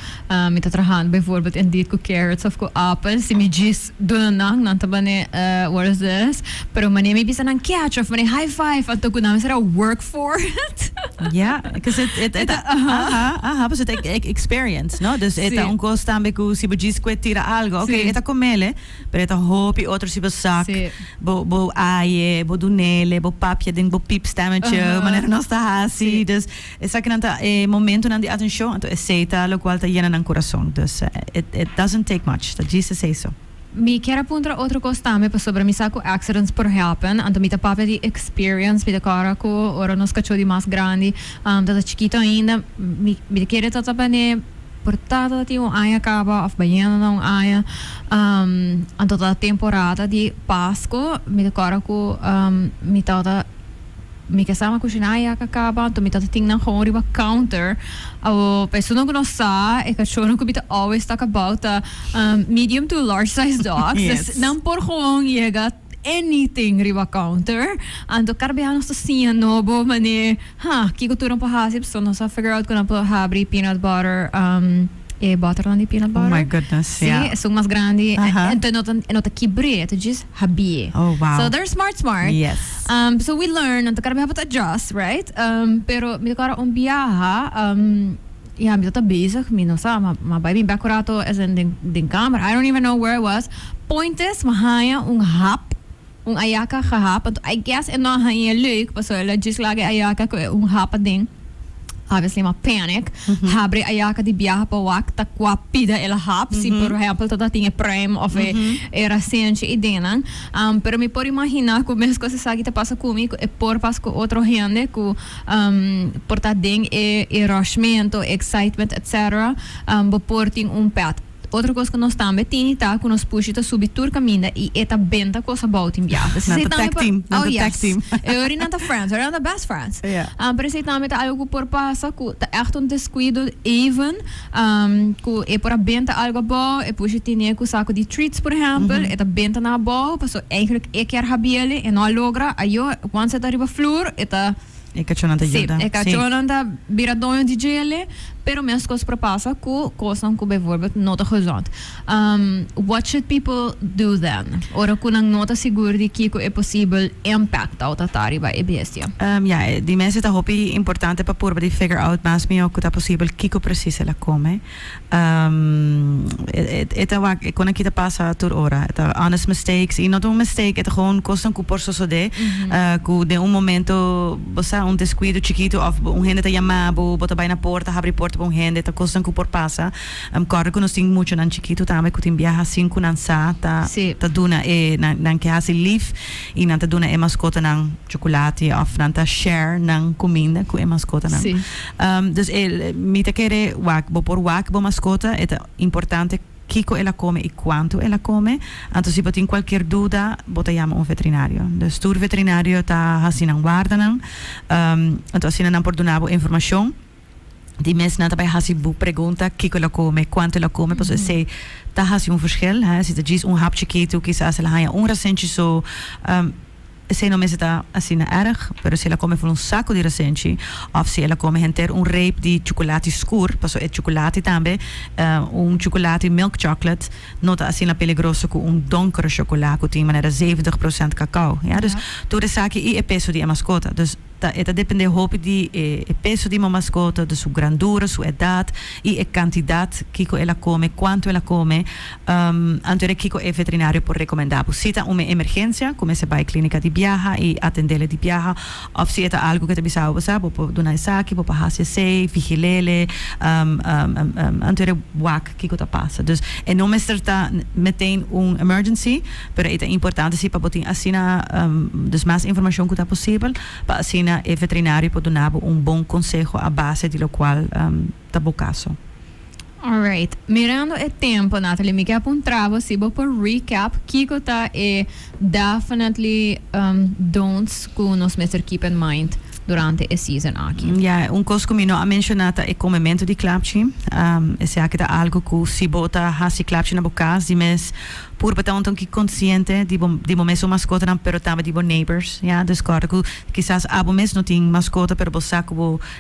mita trahan bijvoorbeeld indeed ko carrots of ko apples si mi diz dunang nanta bane what is this pero mane mi bisa nang catch of mane high five anto ko namin sira work for it. Ja, because pues het experience, no? Dus eta un costambe ku si bugis que tira algo. Okay, eta comele, pero eta hopi otro si besak. Bo aie, bo dunele, bo papje ding bo pips maneira nós tá hasi. Dus essa que nanta momento nan di attention, anto aceita lo qual ta llena nan corazón. Dus it doesn't take much. Dat Jesus say so. Mi quero apontar outro costame para sobre mi saco accidents por happen, anto mi tapapa di experience, mi da cara ko ora nos cacho di mais grande, da chiquito ainda, mi quero tatapane portada di un aia acaba of baiana na un aia, anto da temporada di Pasco, mi da cara ko mi tata mi kasama ko sinaya kakaba to mi tating nang gewoon riba counter awo persono ko no sa e kachono ko bita always talk about medium to large size dogs. Yes. Dus nang por gewoon yega anything riba counter ando karbiano sto siano bo mane kiko turang pahasip so no sa figure out ko na po habri peanut butter butter lang di peanut butter. Oh my goodness, yeah. Sí, mas grande. Então não tá quebré, tu diz habie. Oh wow. So they're smart. Yes. So we learn, então cara to adjust, right? Pero mi cara biaha, mi tá bezig, mi não sa, ma baby backurato as in den kamer. I don't even know where it was. Point is, mahaya hap, ayaka gehap. I guess en dan hanya leuk, pas so just lagi ayaka ko hap ding. Obviously, ma panic. Habre ayaka di biyaha pa wak takwa pida ela hap. Si por ejemplo, toda tinha prime of era ciente idenan. Pero me por imaginar que mesmo que se sabe que passa comigo e por pas com outro gente que por tá ding e rushmento, excitement, etc. Por ting pet. Outra coisa que nós também temos tá que nós puxa subir tur caminho e eta benta coisa about em viagem. Não tá tag team, tag team. Eu não tá friends, eu não tá best friends. Pero se também tá algo por passa que tá echt um descuido even, que é por benta algo bom, e puxa tinha que saco de treats por exemplo, eta benta na bom, passo eigenlijk quer habele e não logra, ayo once tá riba flor, eta E cachonanta ajuda. E cachonanta biradonho di gele, pero minhas coisas para passar com coisas que bijvoorbeeld not gezond. What should people do then? Ora kun ang nota seguro de que é possível impact ao tatari ba ebestia. Ja, die mensen dat hobby importante para pôr de figure out mas mio que tá possível kiko precisa ela come. Eta wa quando kita passa tur ora, eta honest mistakes, e not um mistake, eta gewoon costam que por so de, que de um momento você descuido chiquito of gente te chamava, bota vai na porta, abre porta com gente, eta costam que por passa. Corre que nós tem muito nan chiquito também que tem viaja cinco nan sa ta duna nan que hasi lief e nan ta duna mascota nan chocolate of nan ta share nan comida com mascota nan. Dus mi te quere wak por wak bo mascota é importante Kiko ela come e quanto ela come. Anto se botin qualquer dúvida, bota chama veterinário. Dus tour veterinário tá assim não guarda não. Anto assim não por donavo informação. Die mensen na daarbij hasi boek pergunta kiko ela come, quanto ela come, pois sei tá hasi verschil, hè, se diz hapje kito, quizás ela haya recente so se não me está assim erg, pero se ela come voor saco de recente, of se ela come enter reep de chocolate escuro, passo é chocolate também, chocolate milk chocolate, nota assim peligroso com donkere chocolate, que tem maneira 70% cacau. Ja, dus toda saque e peso de mascota. Dus это depende hope di peso di mascota, de su grandura, su edad e quantidad kiko ela come, quanto ela come. Antere kiko è veterinario por recomendare. Sita uma emergência, come se vai clinica di viaja e attendele di viaja, of si eta algo che te bisau basa, po donai saki, po pahasi sei, vigilele, antere wak kiko ta passa. Dus non mesterta meteen emergency, pero é importante si pa botin asina, dus mais informação que tá possível, pa asina e veterinário pode dar bom conselho à base de lo qual tá bom caso. Alright. Mirando o tempo, Natalie, me quer apontar se vou por recap, Kiko tá definitely don'ts que nós mesmo keep in mind durante a season aqui. Ja, coisa que me não mencionata é comimento de clapchi. Esse aqui é algo que se bota hasi clapchi na boca, se mes por botar que consciente de momento mascota não, pero também de neighbors, ja, dus claro que quizás abo mes não tem mascota, pero bosa que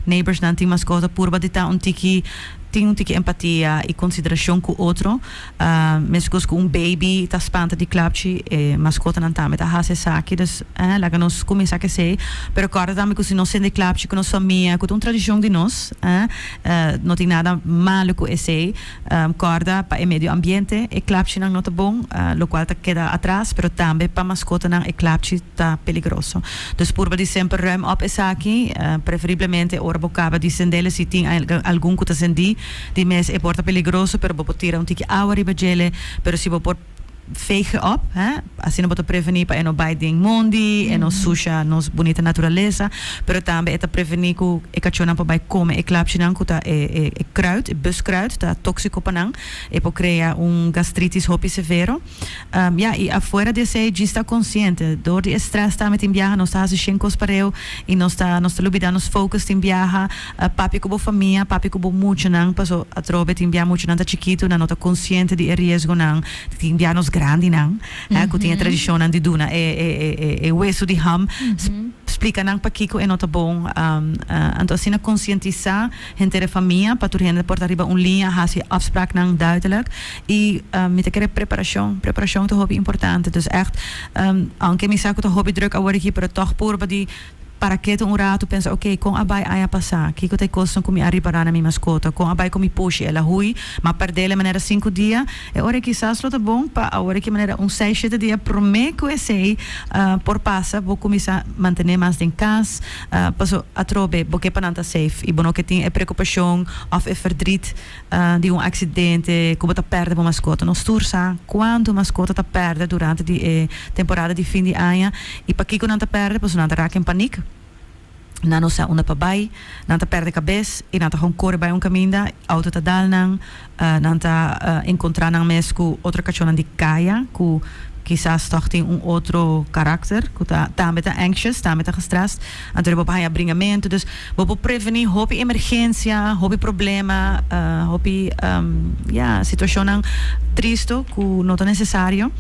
neighbors não tem mascota, por botar tem empatia e consideração com o outro, mesmo com baby está espanta de clapchi, mascota não também tá hasi saki, dus lá que nós começa a ser, pero claro também que se não sente clapchi com nossa família, com tradição de nós, não tem nada mal com esse, corda para o meio ambiente, e clapchi não tá bom, lo qual tá queda atrás, pero também para mascota não e clapchi tá peligroso. Dus por de sempre ruim op esse aqui, preferivelmente ora bocava de sendele se tem algum que tá sendi, de mes é porta peligroso, pero vou tirar tique água riba gele, pero se vou por vegen op, hè? Assim não pode prevenir para não baiting mundi, não suja nos bonita natureza, pero também é prevenir que e cachorro não pode comer e clapche não que tá kruid, buskruid, tá tóxico para não, e pode criar gastritis hopi severo. Ja, e afuera de se está consciente, door de stress tá met in viaja, nós tá assistindo cos pareu e nós tá lubida nos focus in viaja, papi como família, papi como muito não, passo a trobe in viaja muito não tá chiquito, não tá consciente de risco não, in viaja nos grande não, que tem a tradição de duna e hueso de ham, explica não para Kiko é nota bom, então assim a conscientizar gente da família para tu gente portar riba linha, hasi afspraak não duidelijk e met aquela preparação é hobby importante, dus echt, anche mi sa que o hobby druk agora aqui para toch por de para que um rato pensa, ok, com abai aia passar, que eu te costo com me arribar na minha mascota, com abai com me puxe ela hui, mas perdele maneira 5 dias, é hora que quizás lo tá bom, para a hora que maneira 6-7 dias prometo esse por passa, vou começar a manter mais em casa, passo a trobe, porque para não tá safe, e bom que tem preocupação of verdriet de acidente, como tá perde uma mascota, nós tursa quanto mascota tá perde durante a temporada de fim de ano, e para que não tá perde, passo não tá raak em paniek. Nano sa una pabay, nanta perde cabeça e nanta gewoon corre bij caminho, auto ta dal nang, nanta encontrar nang mes ku outra cachorra de caia, ku quizás toch tem outro carácter, que tá met anxious, tá met gestrest, então vou para abringamento, dus vou prevenir emergência, problema, situação tristo ku não é necessário.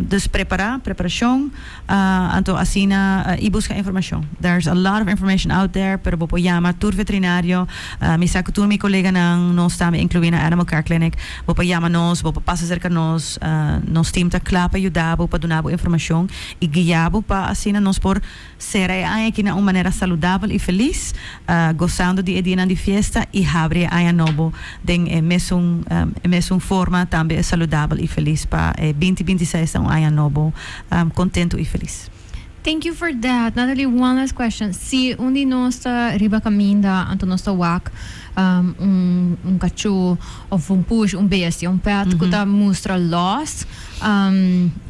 Dus preparação, então assim e busca informação. There's a lot of information out there, pero bopo llama tour veterinário, mi saco tour mi colega nang nós também incluí na Animal Care Clinic, bopo llama nós, bopo passa cerca nós, nós team tá claro para ajudar, bopo donar informação e guiar para assim nós por ser aqui na uma maneira saudável e feliz, gozando de dia de festa e abre a novo den mesmo forma também saudável e feliz para 2026 um ano novo, contento e feliz. Thank you for that. Natalie, one last question. Si undi nosta riba caminda anto nosta wak cachorro of push, bestia, pet que mostra lost,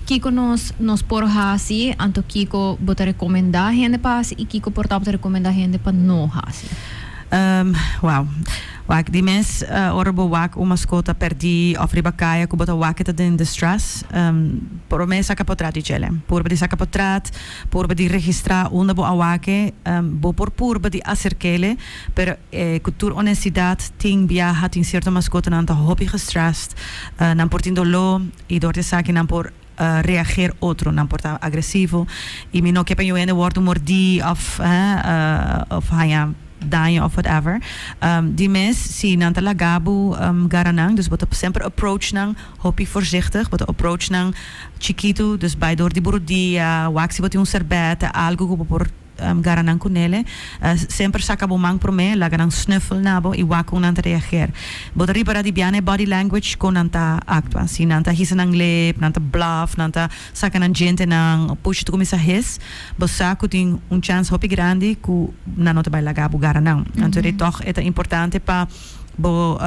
kiko nos por hasi, anto kiko bota recomendar gente pasi e kiko porta bota recomendar gente para no hasi. Wow. Wak die mens orbo wak uma mascota perdi of ribakaya ku bota wak het in distress. Por me saka potrat dicele. Por di saka potrat, por di registra onda bo awake, bo por di acerkele, per cultura honestidad ting viaja tin cierta mascota nanta hobby gestrest, nan portindo lo e door te saki nan por reageer outro, não porta agressivo e me não que para eu ainda word mordi of haya danho of whatever. Die mens si nanta lagabu garanang, dus bota sempre approach nang hopi voorzichtig, bota approach nang chiquito, dus bij door die burudia, waxi bota serbete, algo por garanang kunele, sempre saca bomang pro me, laga nang snuffle nabo i waku nanta reageer. Bota ribara di biane body language kon nanta actua, si nanta hisa nang lip, nanta bluff, nanta saca nang gente nang push tu komisa his, bosaku ting chance hopi grande ku nanota by lagabu garanang. Anto toch eta importante pa bo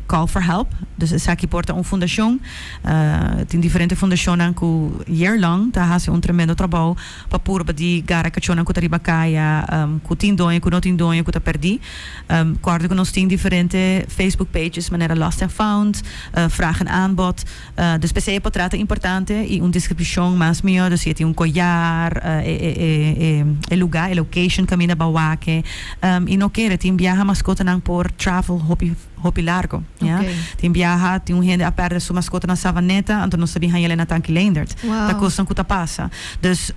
call for help. Dus saki porta fundação, tem diferente fundação ku year long, tá hasi tremendo trabalho pa purba di gara kachona ku tariba kaya, ku tindonha, ku notindonha, ku ta perdi. Korte ku nos tem diferente Facebook pages, maneira lost and found, vraag en aanbod. Dus per se portrata importante e descrição mas mio, dus je collar, lugar, location camina bawake, e no querer tem viaja mascota nang por travel hopi largo, ja. Okay. Tem viaja, tem gente a perder sua mascota na savaneta, então não sabia ele na tanque Leendert. Wow. Da coisa que tá passa. Dus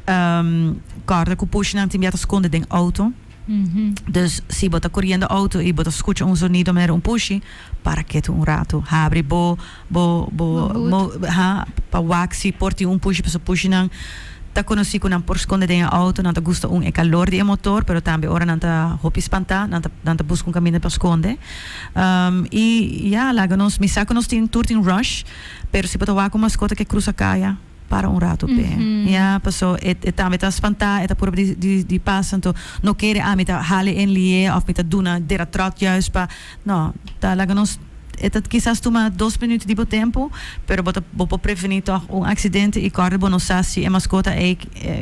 corda que puxa na tem viaja esconde den auto. Dus se bota correndo auto e bota escuta sonido mer pushi para que tu rato abre bo pa waxi porti pushi para pushi nang ta conosci con por sconde den auto nanta gusta e calor di motor pero tambe ora nanta hopi spanta nanta busca cammino per sconde e ja laga nos mi sa conosci in turtin rush pero si bota wa com mascota que cruza caia para rato bem. Ja, passou também tá spanta, eta por di passanto, no querer mita hale en lie of mita duna dera trot juist pa. No, tá laga nos quizás toma 2 minutos de tempo, pero vou prevenir toch acidente e corre bonosassi e mascota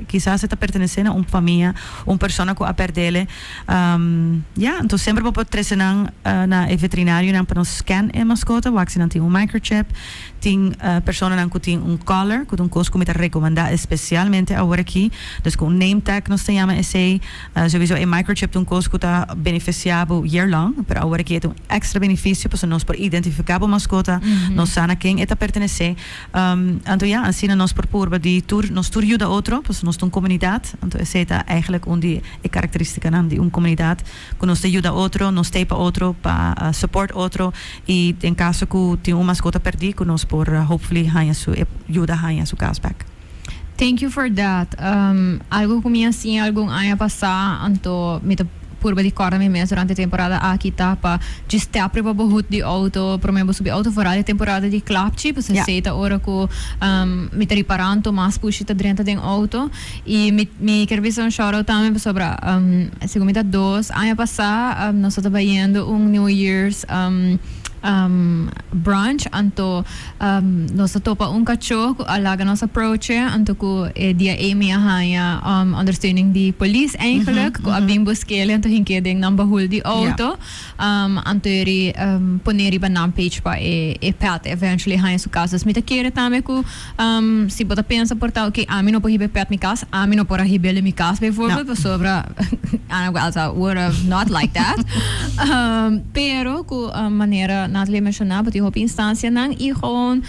quizás está pertenecendo a família, persona que a perdele. Então sempre vou trazer na veterinário para nos scan e mascota, waxi não tem microchip, tem persona que tem collar, que coisa que me recomenda especialmente agora aqui, dus com name tag nós temos esse, sowieso microchip tem coisa que está beneficiável year long, pero agora aqui é extra benefício para nós por identificar a mascota, nós sana quem está pertencer. Então assim nós propor de tour, nós tour ajuda outro, porque nós temos comunidade, então essa é eigenlijk onde é característica de comunidade, que nós ajuda outro, nós teipa outro para support outro e em caso que tem uma mascota perdida, que nós por hopefully ajuda a su caso back. Thank you for that. Algo como assim, algo ano passar, anto mita purba di corda mi mesa durante temporada aqui tá para just a prova बहुत di auto pro me subir auto fora di temporada di clapci per se seta ora co mi tá riparando mas puxita dentro den auto e mi quero ver um shout out também sobre segunda 2 ano passar nós estamos trabalhando New Year's brunch anto nossa topa cachorro alaga nossa approach anto ko dia Amy haya understanding di police eigenlijk ko abing buskele anto hinkeding nambahul di auto anto eri poneri banam page pa pet eventually haya su casa smita kere tame ko si bota pensa porta okay amino po hibe pet mi casa amino por hibele mi casa bijvoorbeeld sobra ana gualza would have not like that pero ko manera Natalie mencionou, but yung instansya ng ihon,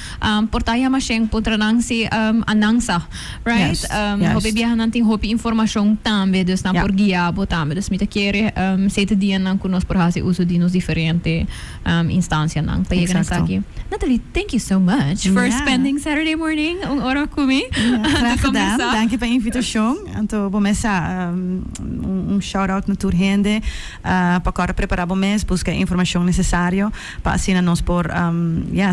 portaya masyeng putra ng si anangsa, right? Yes, yes. Hopi biyahan natin hopi informasyon tambe, dus na por guiabo tambe, dus mita quiere sete diyan ng kunos por hasi uso dinos diferente instansya ng payagan sa akin. Natalie, thank you so much for spending Saturday morning ang ora kumi. Graag gedaan. Dank je pela invitação. Então, começar shout-out na Turhende para preparar o mês, buscar a informação necessária para assim nós por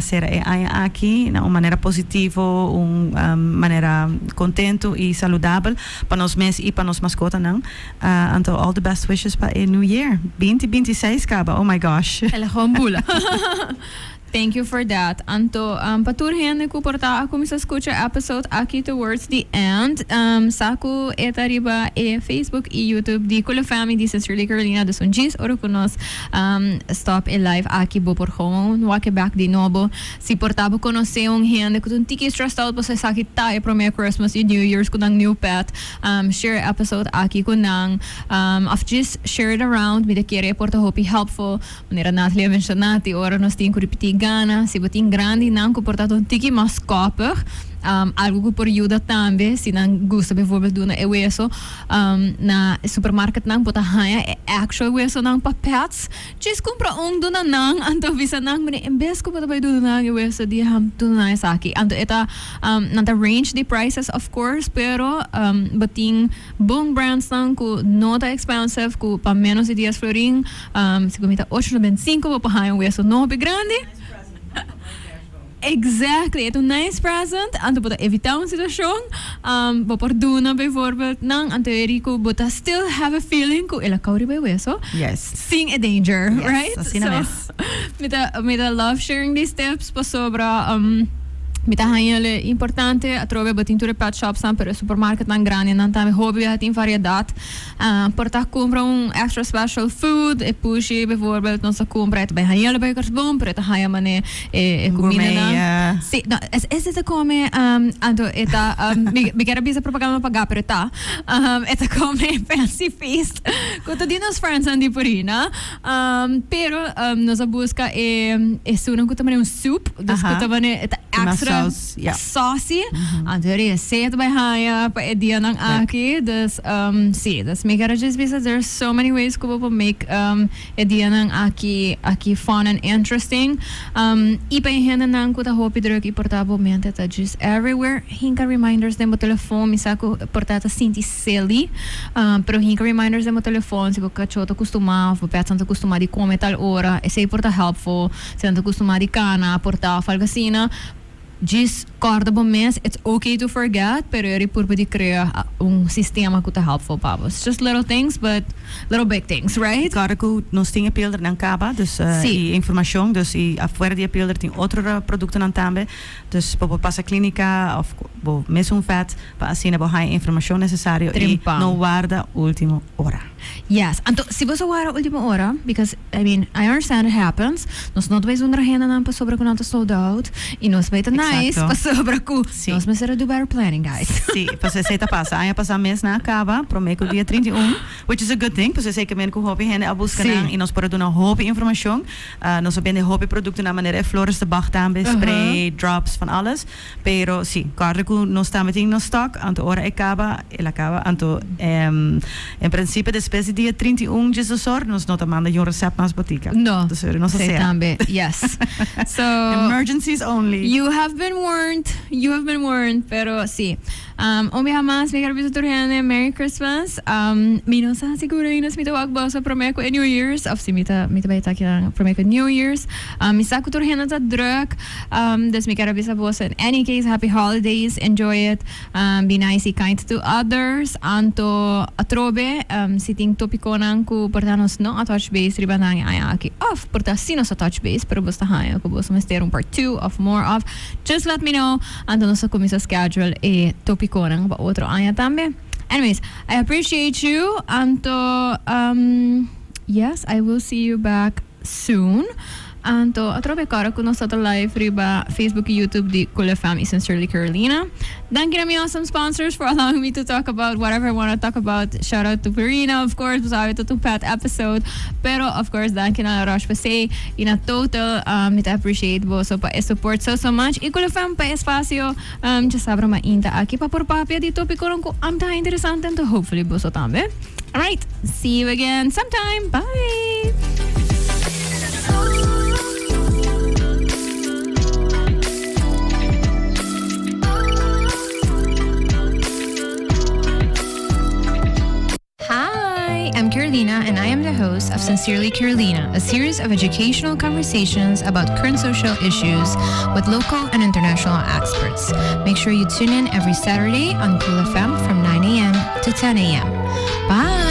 ser aqui de uma maneira positiva, uma maneira contento e saudável para nós mês e para nós mascota não. Então, all the best wishes para o New Year 2026 acaba. Oh my gosh. Ela humbula. Thank you for that. Anto, paturhen ko porta ako mi sa escucha episode aqui towards the end. Saku eta riba Facebook e YouTube di Kula Family di Sincerely Carolina de Sunjis oro kunos stop e live aqui bo por home wake back di novo. Si portabo conose un hende kutun tiki stressed out po sa sakit tayo pro may Christmas and New Year's kunang new pet. Share episode aqui kunang of just share it around mi de kere porta hopi helpful. Manera Natalie mencionati ora nos tin ko repetir Gana, se botin grande não comportado um tiki mais copper, algo que por ajuda também, se não gosta bijvoorbeeld doen é weso, na supermarket não bota haya actual weso não papets, just compra duna não, anto visa não, mas em vez que bota vai duna não é weso dia ham duna não é aqui, anto eta nanta range the prices of course, pero botin bom brands não que não tá expensive, que para menos de 10 florin, se comita 8,95 para haya weso não é grande. Exactly, het is een nice present. En dan evitar een situatie. Voor doen bijvoorbeeld, en Erico, but I still have a feeling que ela kauri bij weso. Yes. Seeing a danger, yes, right? Assim So, met a love sharing these tips, pa sobra. Mita hanjele importante a trove batinture pet shops per el supermarket nan grani nan tame hobby hat in variedad porta compra extra special food e pushi bijvoorbeeld nos compra het bij hanjele bakersboom per het haya mane comida na sí no es ese come ando eta mi quero bisa propaganda pagar per eta eta come fancy feast cotidianos friends andi porina pero nos busca sunan kutamane un soup dus kutamane eta extra saucy. Anterior receita by haya pa dia ng aki. Dus dus make it just because there's so many ways ko po make dia ng aki fun and interesting. Ipa yung nang ko ta hopi drug iportabo mente ta just everywhere. Hinka reminders din mo telefon misa ko portata sinti silly. Pero hinka reminders din mo telefon si ko kachota costuma, po petsan ta costuma di come tal ora e sei porta helpful, se ta costuma di cana porta falgasina. Just corda bom mês, it's okay to forget, pero é purpo de criar sistema que tá helpful para vos. Just little things, but little big things, right? Claro que nós tinha pilder nan caba, dus e informação, dus e afuera de pilder tem outro produto nan tambe, dus para passa clínica of mesmo vet, para assim bo high informação necessário e não guarda última hora. Yes, então se você guarda última hora, because I mean I understand it happens, nós não vais under renda nan pa sobre com nota sold out e nós vai nice, pa sobra ku. Nós mas era do better planning, guys. Sim, você sei tá passa, aí passa mês na acaba, prometo dia 31, which is a good thing, você sei que men ku hobby hende a busca nan e nós para doen hobby informação, nós bende hobby produto na maneira flores de bach tambe, spray, drops van alles, pero sim, claro que nós estamos em no stock, anto hora acaba, ela acaba, anto em princípio depois de dia 31 de sor, nós não manda um recept nas botica. No, dus não sei tambe, yes. So emergencies only. You have been warned, pero sí. On behalf mas, may visitor hene, Merry Christmas. Minosa siguro inas mita wagba sa promeko New Year's. Of si mita baita kina promeko New Year's. Misa kutur hene ta druk. Des mi kara bisa bosa. In any case, happy holidays. Enjoy it. Be nice and kind to others. Anto atrobe, sitting topiko nang ku portanos no a touch base riba nang ayaki off. Porta sino sa touch base, pero basta hayo ko bosa mester part 2 of more of. Just let me know. Anto no sa kumisa schedule topiko nang ba otro aya tambe. Anyways, I appreciate you. Anto yes, I will see you back soon. Anto, atrobe cara kung nasa live riba Facebook and YouTube di Cool FM is Sincerely Carolina. Thank you to my awesome sponsors for allowing me to talk about whatever I want to talk about. Shout out to Purina, of course, basabi to pet episode. Pero, of course, thank you na Rosh pa say, in a total, it appreciate bo so pa support so much. Cool FM pa espacio, just sabra mainta aki pa por papia dito pikurong ko amta interesante to hopefully bo so tambe. Alright, see you again sometime. Bye! I'm Carolina, and I am the host of Sincerely Carolina, a series of educational conversations about current social issues with local and international experts. Make sure you tune in every Saturday on Cool FM from 9 a.m. to 10 a.m. Bye!